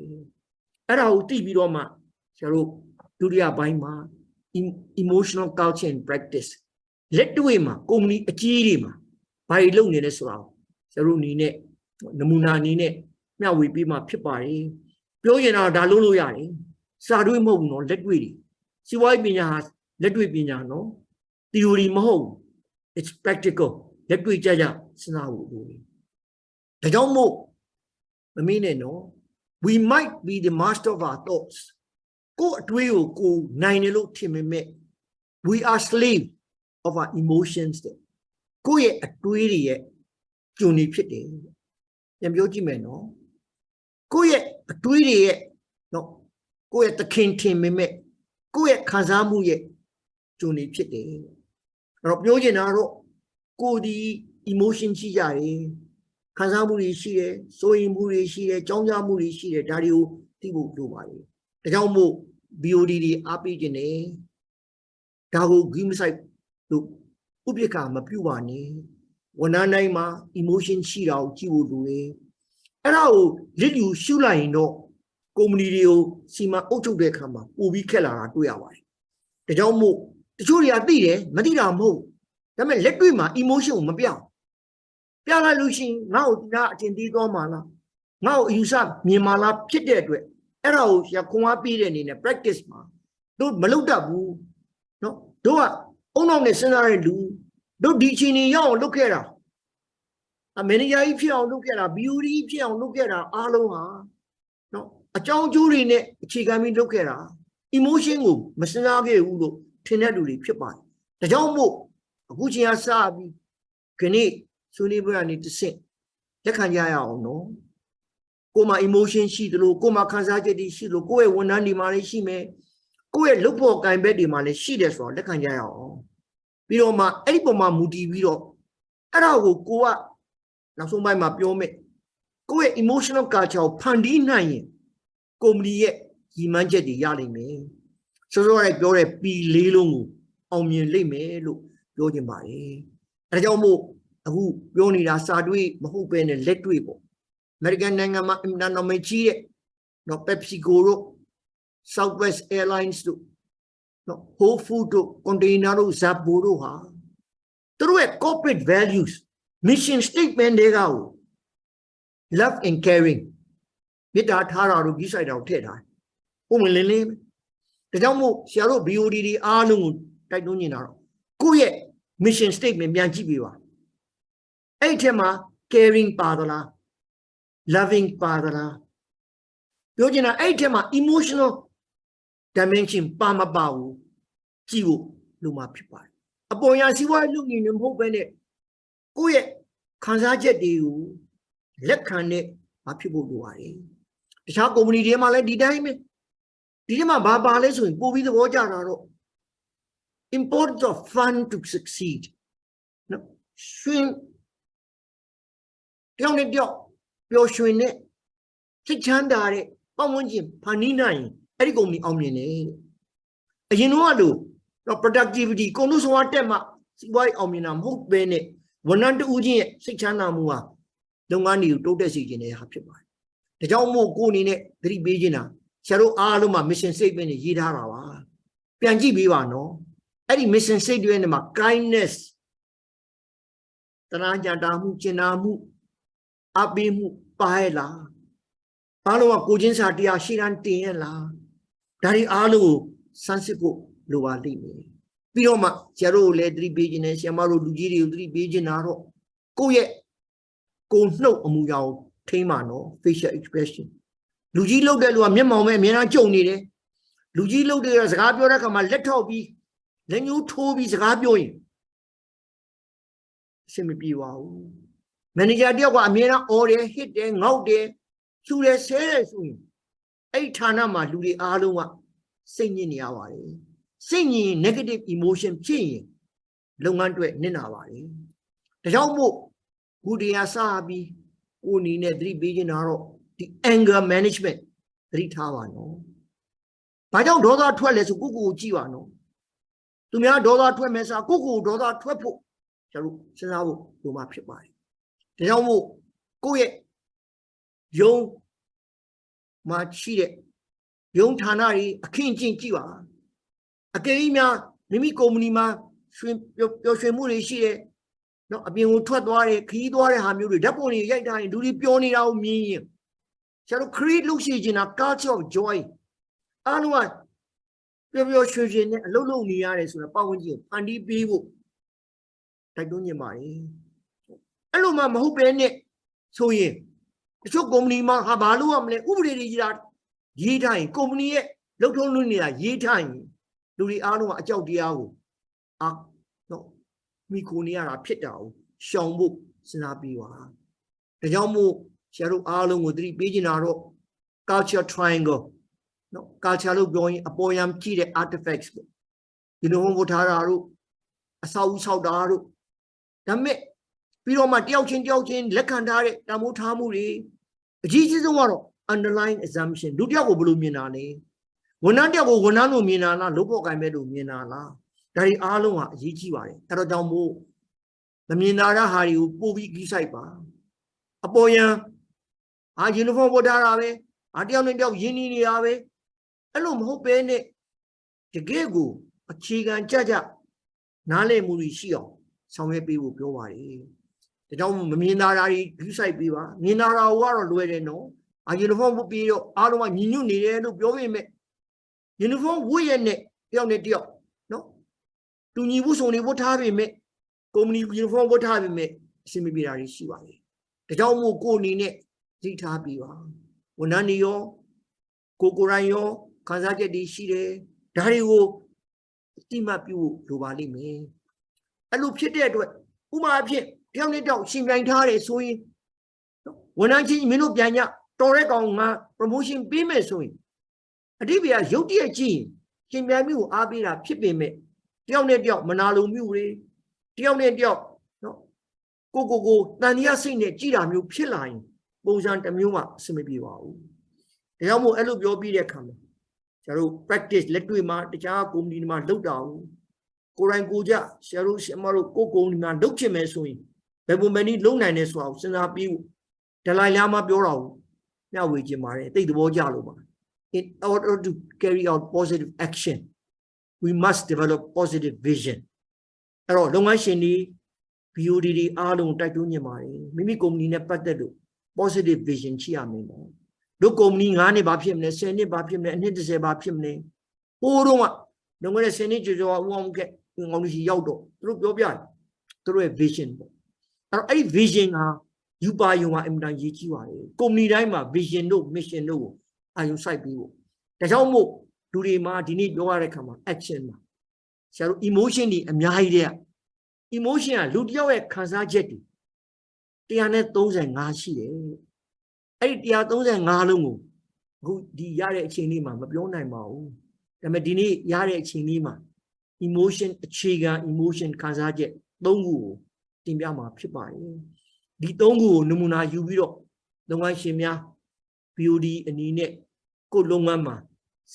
အဲ့ဒါကိုသိပြီးတော့မှဆရာတို့ဒုတိယပိုင်းမှာ emotional culture and practice လက်တွေ့မှာကုမ္ပဏီအကြီးတွေမှာဘာတွေလုပ်နေလဲဆိုတော့ဆရာတို့အနေနဲ့နမူနာအနေနဲ့မျှဝေပေးမှဖြစ်ပါတယ်ပြောရင်တော့ဒါလုပ်လို့ရတယ်စာတွေမဟုတ်ဘူးနော်လက်တွေ့တွေစီးပွားရေးပညာဟာလက်တွေ့ပညာနော် theory မဟုတ် it's practical လက်တွေ့ကြကြစဉ်းစားဖို့လိုတယ်ဒါကြောင့်မို့မမင်းနဲ့နော် we might be the master of our thoughts ကိုယ်အတွေးကိုနိုင်တယ်လို့ထင်ပေမဲ့ we are slave of our emotions တဲ့ကိုယ့်ရဲ့အတွေးတွေရဲ့ကျုံနေဖြစ်တယ်ပြန်ပြောကြည့်မယ်နော်ကိုယ့်ရဲ့အတွေးတွေရဲ့နော်ကိုယ့်ရဲ့သခင်ထင်ပေမဲ့ကိုယ့်ရဲ့ခံစားမှုရဲ့ကျုံနေဖြစ်တယ်အဲ့တော့ပြောချင်တာတော့ကိုယ်ဒီ emotion ရှိကြတယ်ခံစားမှုတွေရှိတယ်စိုးရိမ်မှုတွေရှိတယ်ကြောင်းကြမှုတွေရှိတယ်ဒါတွေကိုသိဖို့လိုပါတယ်ဒါကြောင့်မို့ BOD တွေအားပေးခြင်းနဲ့ဒါကိုဂိမ်းမဆိုင်လို့ဥပ္ပခါမပြုပါနဲ့ဝန်ထမ်းတိုင်းမှာ emotion ရှိတာကိုကြည့်ဖို့လိုတယ်အဲ့ဒါကိုလစ်ယူရှုလိုက်ရင်တော့ကုမ္ပဏီတွေကိုစီမံအုပ်ချုပ်တဲ့အခါမှာပိုပြီးခက်လာတာတွေ့ရပါတယ်ဒါကြောင့်မို့တချို့တွေကသိတယ်မသိတာမဟုတ်ဒါပေမဲ့လက်တွေ့မှာ emotion ကိုမပြောင်းပြလိုက်လို့ရှိရင်ငါ့ကိုဒီကအကျင့်သေးသွားမှာလားငါ့ကိုအယူဆမြင်မှာလားဖြစ်တဲ့အတွက်အဲ့ဒါကိုရခွန်အားပေးတဲ့အနေနဲ့ practice မှာတို့မလုပ်တတ်ဘူးเนาะတို့ကအုံနောက်နဲ့စဉ်းစားတဲ့လူတို့ဒီအချိန်ကြီးရောက်အောင်လုပ်ခဲ့တာမန်နေဂျာကြီးဖြစ်အောင်လုပ်ခဲ့တာ BOD ဖြစ်အောင်လုပ်ခဲ့တာအားလုံးဟာเนาะအကြောင်းအကျိုးတွေနဲ့အခြေခံပြီးလုပ်ခဲ့တာ emotion ကိုမစဉ်းစားခဲ့ဘူးလို့ထင်တဲ့လူတွေဖြစ်ပါတယ်ဒါကြောင့်မို့အခုချိန်ကစပြီးခဏဆွေးနွေးပွဲကနေတစ်ဆင့်လက်ခံကြရအောင်နော်ကိုယ်မှာ emotion ရှိသလိုကိုယ်မှာခံစားချက်တွေရှိလို့ကိုယ့်ရဲ့ဝန်ထမ်းတွေမှာလည်းရှိမယ်ကိုယ့်ရဲ့လုပ်ဖို့ကံဘက်တွေမှာလည်းရှိတယ်ဆိုတော့လက်ခံကြရအောင်ပြီးတော့မှအဲ့ဒီပုံမှာမူတည်ပြီးတော့အဲ့ဒါကိုကိုကနောက်ဆုံးပိုင်းမှာပြောမယ်ကိုယ့်ရဲ့ emotional culture ကိုဖန်တီးနိုင်ရင်ကုမ္ပဏီရဲ့ရည်မှန်းချက်တွေရနိုင်မယ်စောစောကပြောတဲ့ P4 လုံးကိုအောင်မြင်လိမ့်မယ်လို့ပြောချင်ပါတယ်အဲဒါကြောင့်မို့အခုပြောနေတာစာတွေ့မဟုတ်ဘဲနဲ့လက်တွေ့ပေါ့ American နိုင်ငံမှာအင်တာနော်မကြီးရဲ့နော် PepsiCo တို့ Southwest Airlines တို့နော် Whole Food တို့ Container တို့ Zappos တို့ဟာသူတို့ရဲ့ corporate values mission statement တွေက love and caring မေတ္တာထားတာတို့ကြီးဆိုင်တာကိုထည့်ထားပုံမလင်းလင်းဒါကြောင့်မို့ဆရာတို့ BOD တွေအားလုံးကိုတိုက်တွန်းနေတာတော့ကိုယ့်ရဲ့ mission statement ပြန်ကြည့်ပေးပါအဲ့ဒီထဲမှာ caring ပါသလား loving ပါသလားပြောချင်တာအဲ့ဒီထဲမှာ emotional dimension ပါမပါဘူးကြည့်ဖို့လိုမှာဖြစ်ပါတယ်အပေါ်ရစီးပွားလုပ်နေမဟုတ်ဘဲနဲ့ကိုယ့်ရဲ့ခံစားချက်တွေကိုလက်ခံနဲ့မဖြစ်ဖို့လိုပါတယ်တခြားကုမ္ပဏီတွေမှာလည်းဒီတိုင်းပဲဒီထဲမှာဘာပါလဲဆိုရင်ပို့ပြီးသဘောကျတာတော့ importance of fun to succeed နော်ရှင်တယောက်နဲ့တယောက်ပျော်ရွှင်တဲ့စိတ်ချမ်းသာတဲ့ပတ်ဝန်းကျင်ဖန်တီးနိုင်အဲ့ဒီကုမ္ပဏီအောင်မြင်တယ်အရင်တော့လို့ productivity ကုန်လို့ဆိုတာတက်မှစီးပွားရေးအောင်မြင်တာမဟုတ်ဘဲနဲ့ဝန်ထမ်းတူချင်းရဲ့စိတ်ချမ်းသာမှုဟာလုပ်ငန်းတွေကိုတိုးတက်စေခြင်းနဲ့ဟာဖြစ်ပါတယ်ဒါကြောင့်မို့ကိုအနေနဲ့သတိပေးခြင်းတာဆရာတို့အားလုံးမှာ mission statement တွေရေးထားတာပါပြန်ကြည့်ပေးပါနော်အဲ့ဒီ mission statement တွေမှာ kindness တနာကြတာမှုကျင်နာမှုအပေးမှုပါရဲ့လားအားလုံးကကိုချင်းစာတရားရှေ့တန်းတင်ရဲ့လားဒါတွေအားလုံးကိုစမ်းစစ်ဖို့လိုပါလိမ့်မယ်ပြီးတော့မှဆရာတို့ကိုလည်းသတိပေးခြင်းနဲ့ဆရာမတို့လူကြီးတွေကိုသတိပေးခြင်းတော့ကိုယ့်ရဲ့ကိုနှုတ်အမူအရာကိုထိန်းပါနော် facial expression လူကြီးလုပ်တဲ့လူကမျက်မှောင်ပဲအများကြီးကြုံနေတယ်လူကြီးလုပ်တဲ့စကားပြောတဲ့အခါမှာလက်ထောက်ပြီးလက်ညှိုးထိုးပြီးစကားပြောရင်အဆင်မပြေပါဘူးမန်နေဂျာတယောက်ကအမြဲတမ်းအော်တယ်ဟစ်တယ်ငေါက်တယ်ဖြူတယ်ဆဲတယ်ဆိုရင်အဲ့ဒီဌာနမှာလူတွေအားလုံးကစိတ်ညစ်နေရပါတယ်စိတ်ညစ်ရင် negative emotion ဖြစ်ရင်လုပ်ငန်းတွေနစ်နာပါတယ်ဒါကြောင့်မို့ခုတရားစပြီးကိုအနေနဲ့သတိပေးခြင်းတော့ဒီ anger management သတိထားပါနော်ဘာကြောင့်ဒေါသထွက်လဲဆိုကိုကိုကြည့်ပါနော်သူများဒေါသထွက်မယ်ဆိုကိုကိုဒေါသထွက်ဖို့ကျွန်တော်စဉ်းစားဖို့လိုမှဖြစ်ပါတယ်ဒါကြောင့်မို့ကိုယ့်ရဲ့ယုံမှာရှိတဲ့ယုံဌာနတွေအခင်းကျင်းကြည့်ပါအကယ်၍များမိမိကုမ္ပဏီမှာပျော်ရွှင်မှုတွေရှိတယ်နော်အပြင်ကိုထွက်သွားတယ်ခရီးသွားတဲ့ဟာမျိုးတွေဓာတ်ပုံတွေရိုက်ထားရင်လူတွေပျော်နေတာကိုမြင်ရင်ကျွန်တော် create လုပ်ရှိချင်တာ culture of joy အားလုံးကပျော်ရွှင်ရွှင်နဲ့အလုပ်လုပ်နေရတယ်ဆိုတော့ပတ်ဝန်းကျင်ဖန်တီးပေးဖို့ တိုက်တွန်းနေပါတယ်အဲ့လိုမှမဟုတ်ပဲနဲ့ဆိုရင်တချို့ကုမ္ပဏီမှာဟာဘာလို့ရမလဲဥပဒေတွေကြီးတာရေးထားရင်ကုမ္ပဏီရဲ့လုပ်ထုံးလုပ်နေတာရေးထားရင်လူတွေအားလုံးကအကြောက်တရားကိုနော်မိခိုနေရတာဖြစ်တာကိုရှောင်ဖို့စဉ်းစားပြီးပါဒါကြောင့်မို့ဆရာတို့အားလုံးကိုသတိပေးချင်တာတော့ culture triangle နော် culture လို့ပြောရင်အပေါ်ယံကြည့်တဲ့ artifacts ပေါ့ဒီလိုဝတ်ထားတာတို့အဆောက်အဦဆောက်တာတို့ဒါမဲ့ပြီးတော့မှတယောက်ချင်းလက်ခံထားတဲ့တမိုးထားမှုတွေအကြီးကြီးဆုံးကတော့ underlying assumption လူတယောက်ကိုဘယ်လိုမြင်တာလဲဝန်ထမ်းတယောက်ကိုဝန်ထမ်းလို့မြင်တာလားလုပ်ဖို့ကိုင်မဲ့လို့မြင်တာလားဒါတွေအားလုံးဟာအရေးကြီးပါတယ်အဲ့တော့ကြောင့်မို့မမြင်တာတဲ့ဟာတွေကိုပို့ပြီးကြီးဆိုင်ပါအပေါ်ယံuniform ဝတ်ထားတာပဲတယောက်နဲ့တယောက်ရင်းနှီးနေတာပဲအဲ့လိုမဟုတ်ပဲနဲ့တကယ်ကိုအခြေခံကြနားလည်မှုတွေရှိအောင်ဆောင်ရွက်ပေးဖို့ပြောပါတယ်ဒါကြောင့်မမြင်တာတွေယူဆိုင်ပေးပါမြင်တာကတော့လွယ်တယ်နော်uniform ဝတ်ပြီးတော့အားလုံးကညီညွတ်နေတယ်လို့ပြောပေမဲ့ uniform ဝတ်ရတဲ့တယောက်နဲ့တယောက်နော်တူညီမှုစုံတွေဝတ်ထားပေမဲ့ကုမ္ပဏီ uniform ဝတ်ထားပေမဲ့အဆင်မပြေတာတွေရှိပါတယ်ဒါကြောင့်မို့ကိုယ်အနေနဲ့သိထားပြီးပါဝန်ထမ်းတွေရောကိုယ်တိုင်ရောခံစားချက်တွေရှိတယ်ဒါတွေကိုအတိမတ်ပြုလိုပါလိမ့်မယ်အဲ့လိုဖြစ်တဲ့အတွက်ဥပမာအဖြစ်တယောက်နဲ့တယောက်ရှင်ပြိုင်ထားတယ်ဆိုရင်ဝန်ထမ်းချင်းမင်းတို့ပြန်ညတော်တဲ့ကောင်ငါ promotion ပေးမယ်ဆိုရင်အတိပ္ပယ်ရုပ်တရက်ကြည့်ရှင်ပြိုင်မှုကိုအားပေးတာဖြစ်ပေမဲ့တယောက်နဲ့တယောက်မနာလိုမှုတွေတယောက်နဲ့တယောက်နော်ကိုတန်တရားစိတ်နဲ့ကြည်တာမျိုးဖြစ်လာရင်ပုံစံတစ်မျိုးမှအဆင်မပြေပါဘူးဒါကြောင့်မို့အဲ့လိုပြောပြီးတဲ့အခါမှာကျွန်တော်တို့ practice လက်တွေ့မှာတခြားကုမ္ပဏီတွေမှာလုပ်တာကိုကိုယ်တိုင်ကိုကြဆရာတို့မတို့ကိုကုမ္ပဏီမှာလုပ်ချင်မယ်ဆိုရင်ဘယ်ပုံပဲနည်းလုပ်နိုင်လဲဆိုတာကိုစဉ်းစားပြီးဒလိုင်လာမှာပြောတာကိုမျှဝေခြင်းပါတယ်သိသဘောကျလို့ပါ in order to carry out positive action we must develop positive vision အဲ့တော့လုပ်ငန်းရှင်တွေ BOD တွေအားလုံးတိုက်တွန်းနေပါတယ်မိမိကုမ္ပဏီနဲ့ပတ်သက်လို့ positive vision ရှိရမယ်နော်တို့ကုမ္ပဏီ9နှစ်ဘာဖြစ်မလဲ10နှစ်ဘာဖြစ်မလဲအနှစ်30ဘာဖြစ်မလဲဟိုးတော့ကလုပ်ငန်း10နှစ်ကျော်ဦးအောင်ကငေါင်းလူကြီးရောက်တော့သူတို့ပြောပြတယ်သူတို့ရဲ့ vision ပေါ့အဲ့ဒီ vision ဟာယူပါယုံဟာအင်မတန်ရေးကြီးပါတယ်ကုမ္ပဏီတိုင်းမှာ vision တို့ mission တို့ကိုအာရုံစိုက်ပြီးဖို့ဒါကြောင့်မို့လူတွေမှာဒီနေ့ပြောရတဲ့ခါမှာ action မှာဆရာတို့ emotion တွေအများကြီးတဲ့ emotion ကလူတစ်ယောက်ရဲ့ခံစားချက်တွေ135ရှိတယ်အဲ့ဒီ135လုံးကိုအခုဒီရတဲ့အချိန်လေးမှာမပြောနိုင်ပါဘူးဒါပေမဲ့ဒီနေ့ရတဲ့အချိန်လေးမှာ emotion အခြေခံ emotion ခံစားချက်3ခုကိုတင်ပြမှာဖြစ်ပါတယ်ဒီ3ခုကိုနမူနာယူပြီးတော့လုပ်ငန်းရှင်များ BOD အနေနဲ့ကိုယ်လုပ်ငန်းမှာ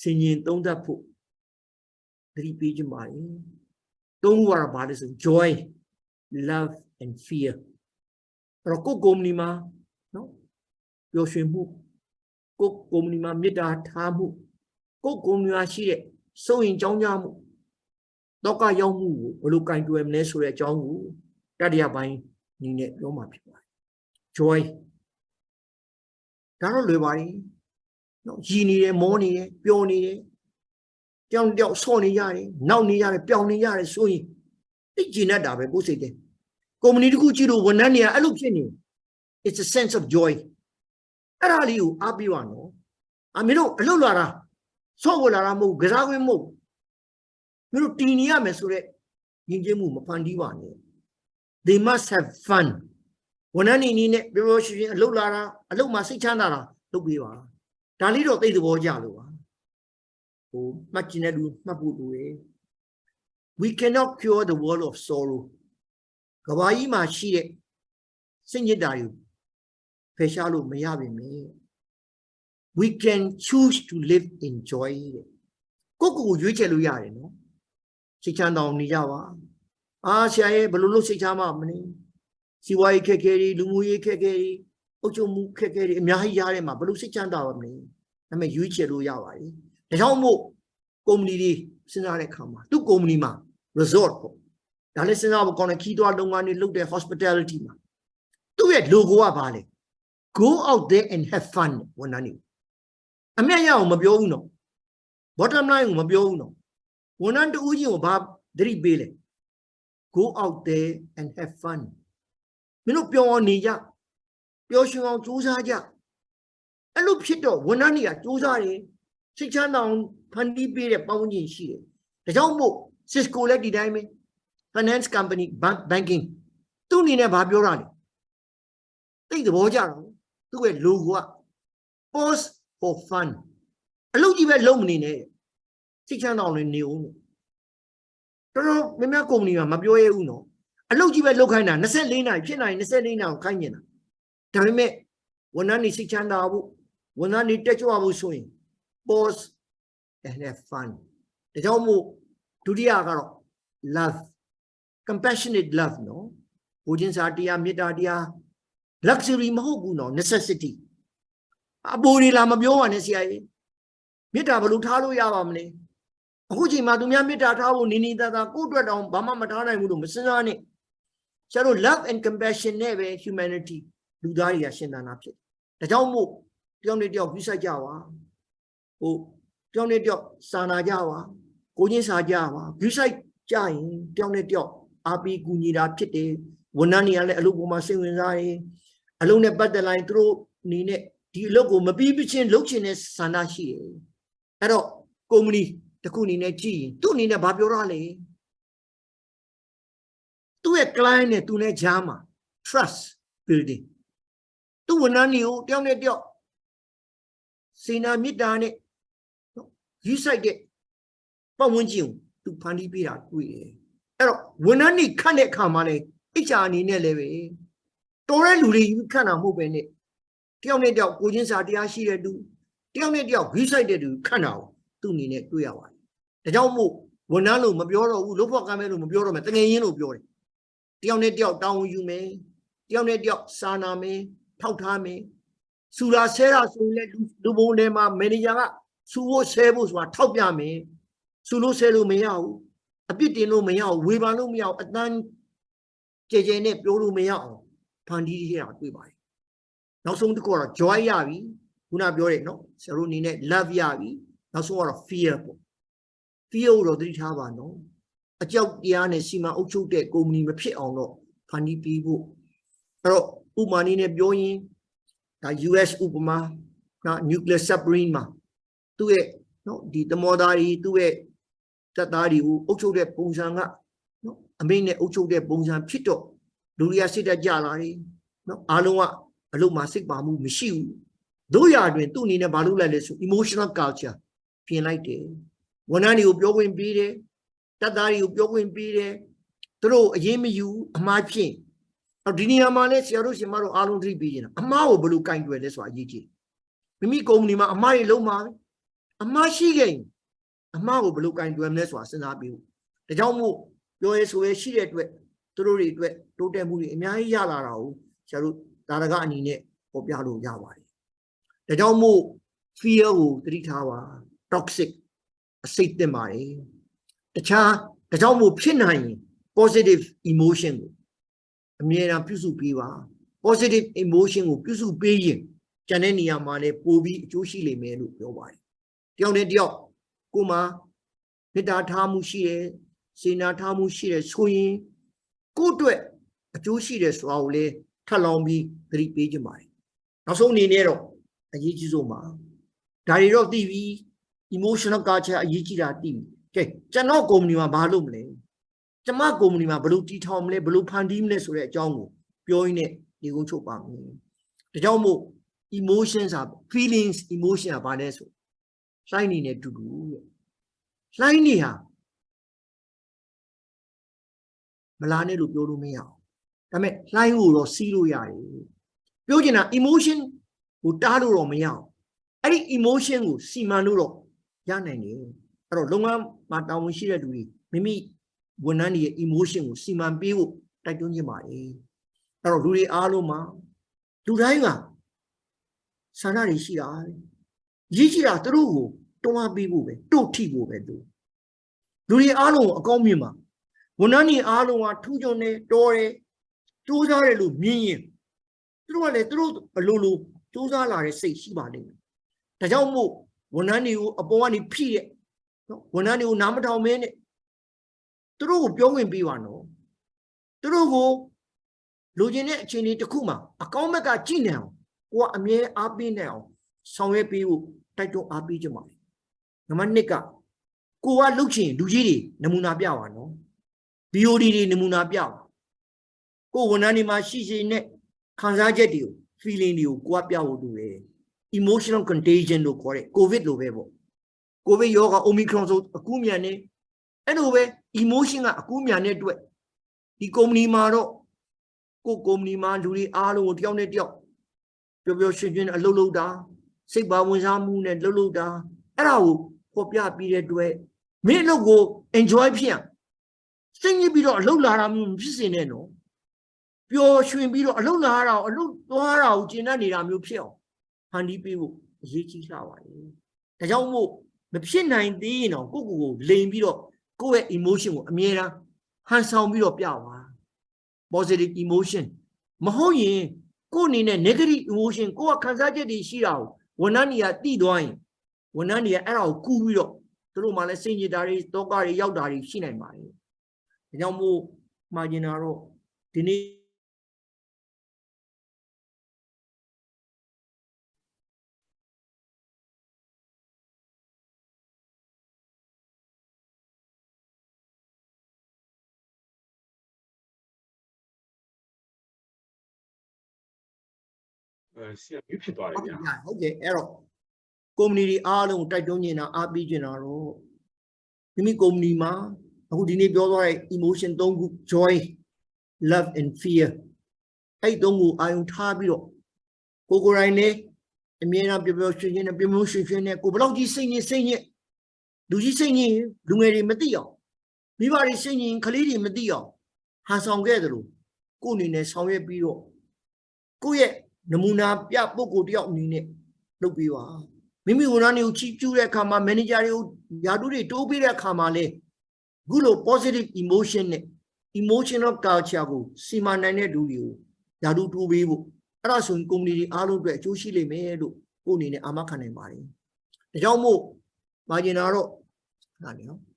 ဆင်ញင်သုံးသပ်ဖို့သတိပေးကြပါတယ်3ခုကတော့ဘာလဲဆို joy love and fear အဲ့တော့ကိုယ်ကုမ္ပဏီမှာနော်ပျော်ရွှင်မှုကိုယ်ကုမ္ပဏီမှာမေတ္တာထားမှုကိုယ်ကုမ္ပဏီမှာရှိတဲ့စိုးရင်ကြောင်းကြမှုတော့ကရောက်မှုကိုဘယ်လိုကင်တွယ်မလဲဆိုတဲ့အကြောင်းကိုတတိယပိုင်းအနေနဲ့ပြောမှာဖြစ်ပါတယ် joy ဒါတော့လွယ်ပါတယ်နော်ရည်နေတယ်မောနေတယ်ပျော်နေတယ်ကြောင်တယောက်ဆော့နေရတယ်နောက်နေရတယ်ပျောင်နေရတယ်ဆိုရင်သိကျင်တတ်တာပဲကိုယ်စိတ်တဲ့ကုမ္ပဏီတစ်ခုကြည့်လို့ဝန်ထမ်းတွေကအဲ့လိုဖြစ်နေ it's a sense of joy အဲ့ဒါလေးကိုအားပေးပါနော်မင်းတို့အလုပ်လာတာဆော့ဝင်လာတာမဟုတ်ကစားခွင့်မဟုတ်မင်းတို့တည်နေရမယ်ဆိုတော့ယဉ်ကျေးမှုမဖန်တီးပါနဲ့ they must have fun ဝန်ထမ်းနေနဲ့ပြောပြောရှင်းရှင်းအလုပ်လာတာအလုပ်မှာစိတ်ချမ်းသာတာလုပ်ပေးပါဒါလေးတော့သိသဘောကျလို့ပါဟိုမှတ်ကျင်တဲ့လူမှတ်ဖို့လိုတယ် we cannot cure the world of sorrow ကဘာကြီးမှာရှိတဲ့စိတ်ညစ်တာတွေဖယ်ရှားလို့မရပါနဲ့ we can choose to live in joy ကိုရွေးချယ်လို့ရတယ်နော်စိတ်ချမ်းသာအောင်နေကြပါဆရာရဲ့ဘယ်လိုလုပ်စိတ်ချမ်းမှမလဲစီဝါရေးခက်ခဲတွေလူမှုရေးခက်ခဲတွေအုပ်ချုပ်မှုခက်ခဲတွေအများကြီးရတယ်မှာဘယ်လိုစိတ်ချမ်းသာပါမလဲဒါပေမဲ့ရွေးချယ်လို့ရပါတယ်ဒါကြောင့်မို့ကုမ္ပဏီတွေစဉ်းစားတဲ့အခါမှာသူ့ကုမ္ပဏီမှာ resort ပေါ့ဒါလည်းစဉ်းစားဖို့ကောင်းတယ်ခီးသွွားလုပ်ငန်းတွေလုပ်တဲ့ hospitality မှာသူ့ရဲ့ logo ကဘာလဲ go out there and have fun ဝန်ထမ်းတွေအမြတ်ရအောင်မပြောဘူးနော် bottom line ကိုမပြောဘူးနော်ဝန်ထမ်းတူးချင်းကိုဘာသတိပေးလဲ go out there and have fun မင်းတို့ပြောင်းအောင်နေကြပျော်ရွှင်အောင်ကြိုးစားကြအဲ့လိုဖြစ်တော့ဝန်ထမ်းတွေကကြိုးစားတယ်စိတ်ချမ်းသာအောင်ဖန်တီးပေးတဲ့ပတ်ဝန်းကျင်ရှိတယ်ဒါကြောင့်မို့ Cisco လည်းဒီတိုင်းပဲ finance company banking သူ့အနေနဲ့ဘာပြောတာလဲသိတဲ့ဘောကြတော့သူ့ရဲ့ logo က pause for fun အလုပ်ကြီးပဲလုပ်မနေနဲ့စိတ်ချမ်းသာအောင်လည်းနေအောင်တော်တော်များများကုမ္ပဏီမှာမပြောရဘူးနော်အလုပ်ကြီးပဲလုပ်ခိုင်းတာ24နာရီဖြစ်နိုင်24နာရီခိုင်းနေတာဒါပေမဲ့ဝန်ထမ်းတွေစိတ်ချမ်းသာဖို့ဝန်ထမ်းတွေတက်ကြွဖို့ဆိုရင် pause and have fun ဒါကြောင့်မို့ဒုတိယကတော့ love compassionate love နော်ကိုချင်းစာတရားမေတ္တာတရား luxury မဟုတ်ဘူးနော် necessity အပေါ်တွေလာမပြောပါနဲ့ဆရာကြီးမေတ္တာဘယ်လိုထားလို့ရပါမလဲအခုချိန်မှာသူများမေတ္တာထားဖို့နေနေသားသားကိုယ့်အတွက်တောင်ဘာမှမထားနိုင်ဘူးလို့မစဉ်းစားနဲ့ဆရာတို့ love and compassion နဲ့ပဲ humanity လူသားတွေကရှင်သန်တာဖြစ်တယ်ဒါကြောင့်မို့တယောက်နဲ့တယောက်ပြုဆိုင်ကြပါဟိုတယောက်နဲ့တယောက်စာနာကြပါကိုချင်းစာကြပါပြုဆိုင်ကြရင်တယောက်နဲ့တယောက်အားပေးကူညီတာဖြစ်တယ်ဝန်ထမ်းတွေကလည်းအလုပ်ပေါ်မှာစိတ်ဝင်စားတယ်အလုပ်နဲ့ပတ်သက်လာရင်သူတို့အနေနဲ့ဒီအလုပ်ကိုမပြီးပြချင်းလုပ်ချင်တဲ့ဆန္ဒရှိတယ်အဲ့တော့ကုမ္ပဏီတစ်ခုအနေနဲ့ကြည့်ရင်သူ့အနေနဲ့ဘာပြောရလဲသူ့ရဲ့ client နဲ့သူနဲ့ကြားမှာ trust building သူ့ဝန်ထမ်းတွေကိုတယောက်နဲ့တယောက်စေနာမေတ္တာနဲ့ယူဆိုင်တဲ့ပတ်ဝန်းကျင်ကိုသူဖန်တီးပေးတာတွေ့တယ်အဲ့တော့ဝန်ထမ်းတွေခန့်တဲ့အခါမှာလည်းHRအနေနဲ့လည်းပဲတော်တဲ့လူတွေယူခန့်တာမဟုတ်ပဲနဲ့တယောက်နဲ့တယောက်ကိုချင်းစာတရားရှိတဲ့သူတယောက်နဲ့တယောက်ယူဆိုင်တဲ့သူခန့်တာကိုသူ့အနေနဲ့တွေ့ရပါတယ်ဒါကြောင့်မို့ဝန်ထမ်းလို့မပြောတော့ဘူးလို့ဖို့ကမ်းမဲလို့မပြောတော့မယ်တငယ်ချင်းလို့ပြောတယ်တယောက်နဲ့တယောက်တောင်းယူမယ်တယောက်နဲ့တယောက်စာနာမယ်ထောက်ထားမယ်စူလာဆဲတာဆိုရင်လည်းလူပုံထဲမှာမန်နေဂျာကစူဖို့ဆဲဖို့ဆိုတာထောက်ပြမယ်စူလို့ဆဲလို့မရဘူးအပြစ်တင်လို့မရဘူးဝေဖန်လို့မရဘူးအတန်းကြဲကြဲနဲ့ပြောလို့မရအောင်ဖန်တီးရတာတွေ့ပါတယ်နောက်ဆုံးတစ်ခုကတော့ joy ရပြီခုနပြောတယ်နော်ဆရာတို့အနေနဲ့ love ရပြီနောက်ဆုံးကတော့ fear ပေါ့ fear ကိုတော့သတိထားပါနော်အကြောက်တရားနဲ့စီမံအုပ်ချုပ်တဲ့ကုမ္ပဏီမဖြစ်အောင်တော့ဖန်တီးပြီးဖို့အဲ့တော့ဥပမာနည်းနဲ့ပြောရင်ဒါ US ဥပမာနော် nuclear submarine မှာသူ့ရဲ့နော်ဒီသမောသားတွေသူ့ရဲ့တပ်သားတွေကိုအုပ်ချုပ်တဲ့ပုံစံကနော်အမိန့်နဲ့အုပ်ချုပ်တဲ့ပုံစံဖြစ်တော့လူတွေကစိတ်တက်ကြလာတယ်နော်အားလုံးကအလုပ်မှာစိတ်ပါမှုမရှိဘူးတို့ရတွင်သူ့အနေနဲ့ဘာလုပ်လိုက်လဲဆို emotional culture ပြင်လိုက်တယ်ဝန်ထမ်းတွေကိုပြောခွင့်ပေးတယ်တပ်သားတွေကိုပြောခွင့်ပေးတယ်သူတို့အရေးမယူအမှားဖြင့်ဒီနေရာမှာလဲဆရာတို့ရှင်မတို့အားလုံးသတိပေးနေတာအမှားကိုဘယ်လိုကင်တွယ်လဲဆိုတာအရေးကြီးမိမိကုမ္ပဏီမှာအမှားတွေလုံးပါပဲအမှားရှိခဲ့ရင်အမှားကိုဘယ်လိုကင်တွယ်မလဲဆိုတာစဉ်းစားပြီးဒါကြောင့်မို့ပြောရဲဆိုရဲရှိတဲ့အတွက်သူတို့တွေအတွက်တိုးတက်မှုတွေအများကြီးရလာတာကိုဆရာတို့ဒါရကအနေနဲ့ပေါ်ပြလို့ရပါတယ်ဒါကြောင့်မို့ fear ကိုသတိထားပါ toxic အစိတ်တင်ပါတယ်တခြားဒါကြောင့်မို့ဖြစ်နိုင်ရင် positive emotion ကိုအမြဲတမ်းပြုစုပေးပါ positive emotion ကိုပြုစုပေးရင်ကျန်တဲ့နေရာမှာလည်းပိုပြီးအကျိုးရှိလိမ့်မယ်လို့ပြောပါတယ်တယောက်နဲ့တယောက်ကိုမှမေတ္တာထားမှုရှိတယ်စေနာထားမှုရှိတယ်ဆိုရင်ကိုယ့်အတွက်အကျိုးရှိတယ်ဆိုတာကိုလည်းထပ်လောင်းပြီးသတိပေးကြပါတယ်နောက်ဆုံးအနေနဲ့တော့အရေးကြီးဆုံးပါဒါတွေတော့သိပြီ emotional culture အရေးကြီးတာသိပြီကဲကျွန်တော်ကုမ္ပဏီမှာဘာလုပ်မလဲကျမကုမ္ပဏီမှာဘယ်လိုတည်ထောင်မလဲဘယ်လိုဖန်တီးမလဲဆိုတဲ့အကြောင်းကိုပြောရင်းနဲ့ဒီကုန်းချုပ်ပါမယ်ဒါကြောင့်မို့ emotions อ่ะ feelings emotion อ่ะဘာလဲဆိုလှိုင်းနေနဲ့တူတူတဲ့လှိုင်းနေဟာမလာနဲ့လို့ပြောလို့မရအောင်ဒါပေမဲ့လှိုင်းကိုတော့စီးလို့ရတယ်ပြောချင်တာ emotion ကိုတားလို့တော့မရအောင်အဲ့ဒီ emotion ကိုစီမံလို့တော့ရနိုင်တယ်အဲ့တော့လုပ်ငန်းမှာတာဝန်ရှိတဲ့လူတွေမိမိဝန်ထမ်းတွေရဲ့ emotion ကိုစီမံပေးဖို့တိုက်တွန်းခြင်းပါတယ်အဲ့တော့လူတွေအားလုံးမှာလူတိုင်းကဆန္ဒတွေရှိတာရေးကြည့်တာသူတို့ကိုတွန်းအားပေးဖို့ပဲတို့ထိဖို့ပဲလူတွေအားလုံးကိုအကောင်းမြင်ပါဝန်ထမ်းတွေအားလုံးကထူးချွန်တယ်တော်တယ်စူးစမ်းတယ်လို့မြင်ရင်သူတို့ကလည်းသူတို့ဘလို့လို့စူးစမ်းလာတဲ့စိတ်ရှိပါလိမ့်မယ်ဒါကြောင့်မို့ဝန်ထမ်းတွေကိုအပေါ်ကနေဖိတဲ့နော်ဝန်ထမ်းတွေကိုနားမထောင်မင်းနဲ့သူတို့ကိုပြောဝင်ပေးပါနော် သူတို့ကိုလိုချင်တဲ့အခြေအနေတစ်ခုမှာအကောင်းဘက်ကကြည့်နေအောင်ကိုကအမြဲအားပေးနေအောင်ဆောင်ရွက်ပေးဖို့တိုက်တွန်းအားပေးကြပါမယ်နံပါတ်1ကကိုကလှုပ်ချင်လူကြီးတွေနမူနာပြပါနော် BOD တွေနမူနာပြပါကိုဝန်ထမ်းတွေမှာရှိရှိနဲ့ခံစားချက်တွေကို feeling တွေကိုကိုကပြဖို့လိုတယ် emotional contagion လို့ခေါ်တဲ့ covid လို့ပဲပေါ့ covid ရောဂါ omicron ဆိုအကူးမြန်နေအဲ့လိုပဲ emotion ကအကူးမြန်တဲ့အတွက်ဒီ company မှာတော့ကို company မှာလူတွေအားလုံးကိုတယောက်နဲ့တယောက်ပျော်ပျော်ရွှင်ရွှင်အလုပ်လုပ်တာစိတ်ပါဝင်စားမှုနဲ့လှုပ်လှုပ်တာအဲ့ဒါကိုဖော်ပြပြီးတဲ့အတွက်မင်းအလုပ်ကို enjoy ဖြစ်အောင်စိတ်ညစ်ပြီးတော့အလုပ်လာတာမျိုးမဖြစ်စေနဲ့နော်ပျော်ရွှင်ပြီးတော့အလုပ်လာတာအလုပ်သွားတာကိုကျင့်တတ်နေတာမျိုးဖြစ်အောင်ဖန်တီးပေးဖို့အရေးကြီးလှပါတယ်ဒါကြောင့်မို့မဖြစ်နိုင်သေးရင်တော့ကိုယ့်ကိုယ်ကိုလိမ်ပြီးတော့ကိုယ့်ရဲ့ emotion ကိုအမြဲတမ်းဟန်ဆောင်ပြီးတော့ပြပါ positive emotion မဟုတ်ရင်ကိုယ့်အနေနဲ့ negative emotion ကိုယ့်ကခံစားချက်တွေရှိတာကိုဝန်ထမ်းတွေကတိသွားရင်ဝန်ထမ်းတွေကအဲ့ဒါကိုကူးပြီးတော့သူတို့မှလည်းစိတ်ညစ်တာတွေတောကတွေရောက်တာတွေရှိနိုင်ပါတယ်ဒါကြောင့်မို့မှာကျင်တာတော့ဒီနေ့
ဆရာမြဖြစ်သွားတယ်ဗျာ
ဟုတ်ကဲ့အဲ့တော့ company တွေအားလုံးတိုက်တွန်းနေတာအားပေးနေတာတော့မိမိ company မှာအခုဒီနေ့ပြောသွားတဲ့ emotion 3ခု joy love and fear အဲ့3ခုအာရုံထားပြီးတော့ကိုယ်တိုင်နဲ့အမြဲတမ်းပျော်ပျော်ရွှင်ရွှင်နဲ့ပြုံးပြုံးရွှင်ရွှင်နဲ့ကိုဘယ်လောက်ကြီးစိတ်ညစ်လူကြီးစိတ်ညစ်လူငယ်တွေမသိအောင်မိဘတွေစိတ်ညစ်ကလေးတွေမသိအောင်ဟန်ဆောင်ခဲ့သလိုကိုယ်အနေနဲ့ဆောင်ရွက်ပြီးတော့ကိုယ့်ရဲ့နမူနာပြပုဂ္ဂိုလ်တယောက်အနေနဲ့လုပ်ပြီးပါမိမိဝန်ထမ်းတွေကိုချီးကျူးတဲ့အခါမှာ manager တွေကိုယာတုတွေတိုးပေးတဲ့အခါမှာလေခုလို positive emotion နဲ့ emotional culture ကိုစီမံနိုင်တဲ့လူတွေကိုယာတုတိုးပေးဖို့အဲ့ဒါဆိုရင် company တွေအားလုံးအတွက်အကျိုးရှိလိမ့်မယ်လို့ကိုယ်အနေနဲ့အာမခံနိုင်ပါတယ်ဒါကြောင့်မို့မာဂျင်နာတော့ဟာနေနော်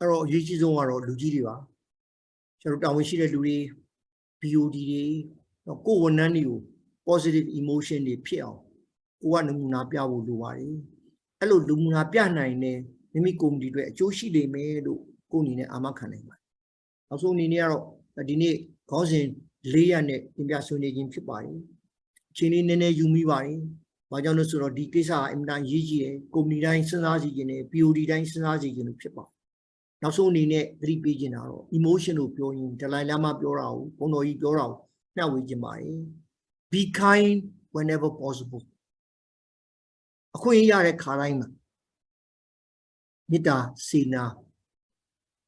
အဲ့တော့အရေးကြီးဆုံးကတော့လူကြီးတွေပါကျွန်တော်တာဝန်ရှိတဲ့လူတွေ BOD တွေတော့ကိုယ်ဝန်ထမ်းတွေကို positive emotion တွေဖြစ်အောင်ကိုကနမူနာပြဖို့လိုပါတယ်အဲ့လိုနမူနာပြနိုင်တဲ့မိမိ community တွေအကျိုးရှိလိမ့်မယ်လို့ကိုယ်အနေနဲ့အာမခံနိုင်ပါတယ်နောက်ဆုံးအနေနဲ့ကတော့ဒီနေ့ခေါင်းစဉ်4ရက်နဲ့တင်ပြဆွေးနွေးခြင်းဖြစ်ပါတယ်အချိန်လေးနည်းနည်းယူမိပါတယ်ဘာကြောင့်လဲဆိုတော့ဒီကိစ္စကအင်မတန်ရေးကြီးတယ် community တိုင်းစဉ်းစားစီခြင်းနဲ့ BOD တိုင်းစဉ်းစားစီခြင်းလို့ဖြစ်ပါတယ်နောက်ဆုံးအနေနဲ့သတိပေးခြင်းတာတော့ emotion ကိုပြောရင်ဒလိုင်လာမပြောတာကိုဘုံတော်ကြီးပြောတာကိုနှောက်ဝေခြင်းပါတယ် be kind whenever possible အခွင့်အရေးရတဲ့ခါတိုင်းမှာမေတ္တာစေနာ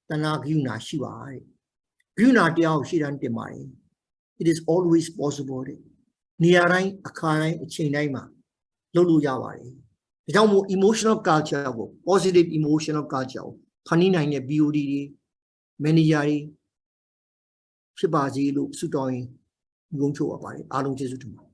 တနာဂရုဏာရှိပါတဲ့ဂရုဏာတရားကိုရှေ့တန်းတင်ပါတယ် it is always possible တဲ့နေရာတိုင်းအခါတိုင်းအချိန်တိုင်းမှာလုပ်လို့ရပါတယ်ဒါကြောင့်မို့ emotional culture ကို positive emotional culture ကိုဖန်တီးနိုင်တဲ့ BOD တွေ manager တွေဖြစ်ပါစေလို့ဆုတောင်းရင်ညီကုန်းချုပ်ပါပါတယ်အားလုံးကျေးဇူးတင်ပါတယ်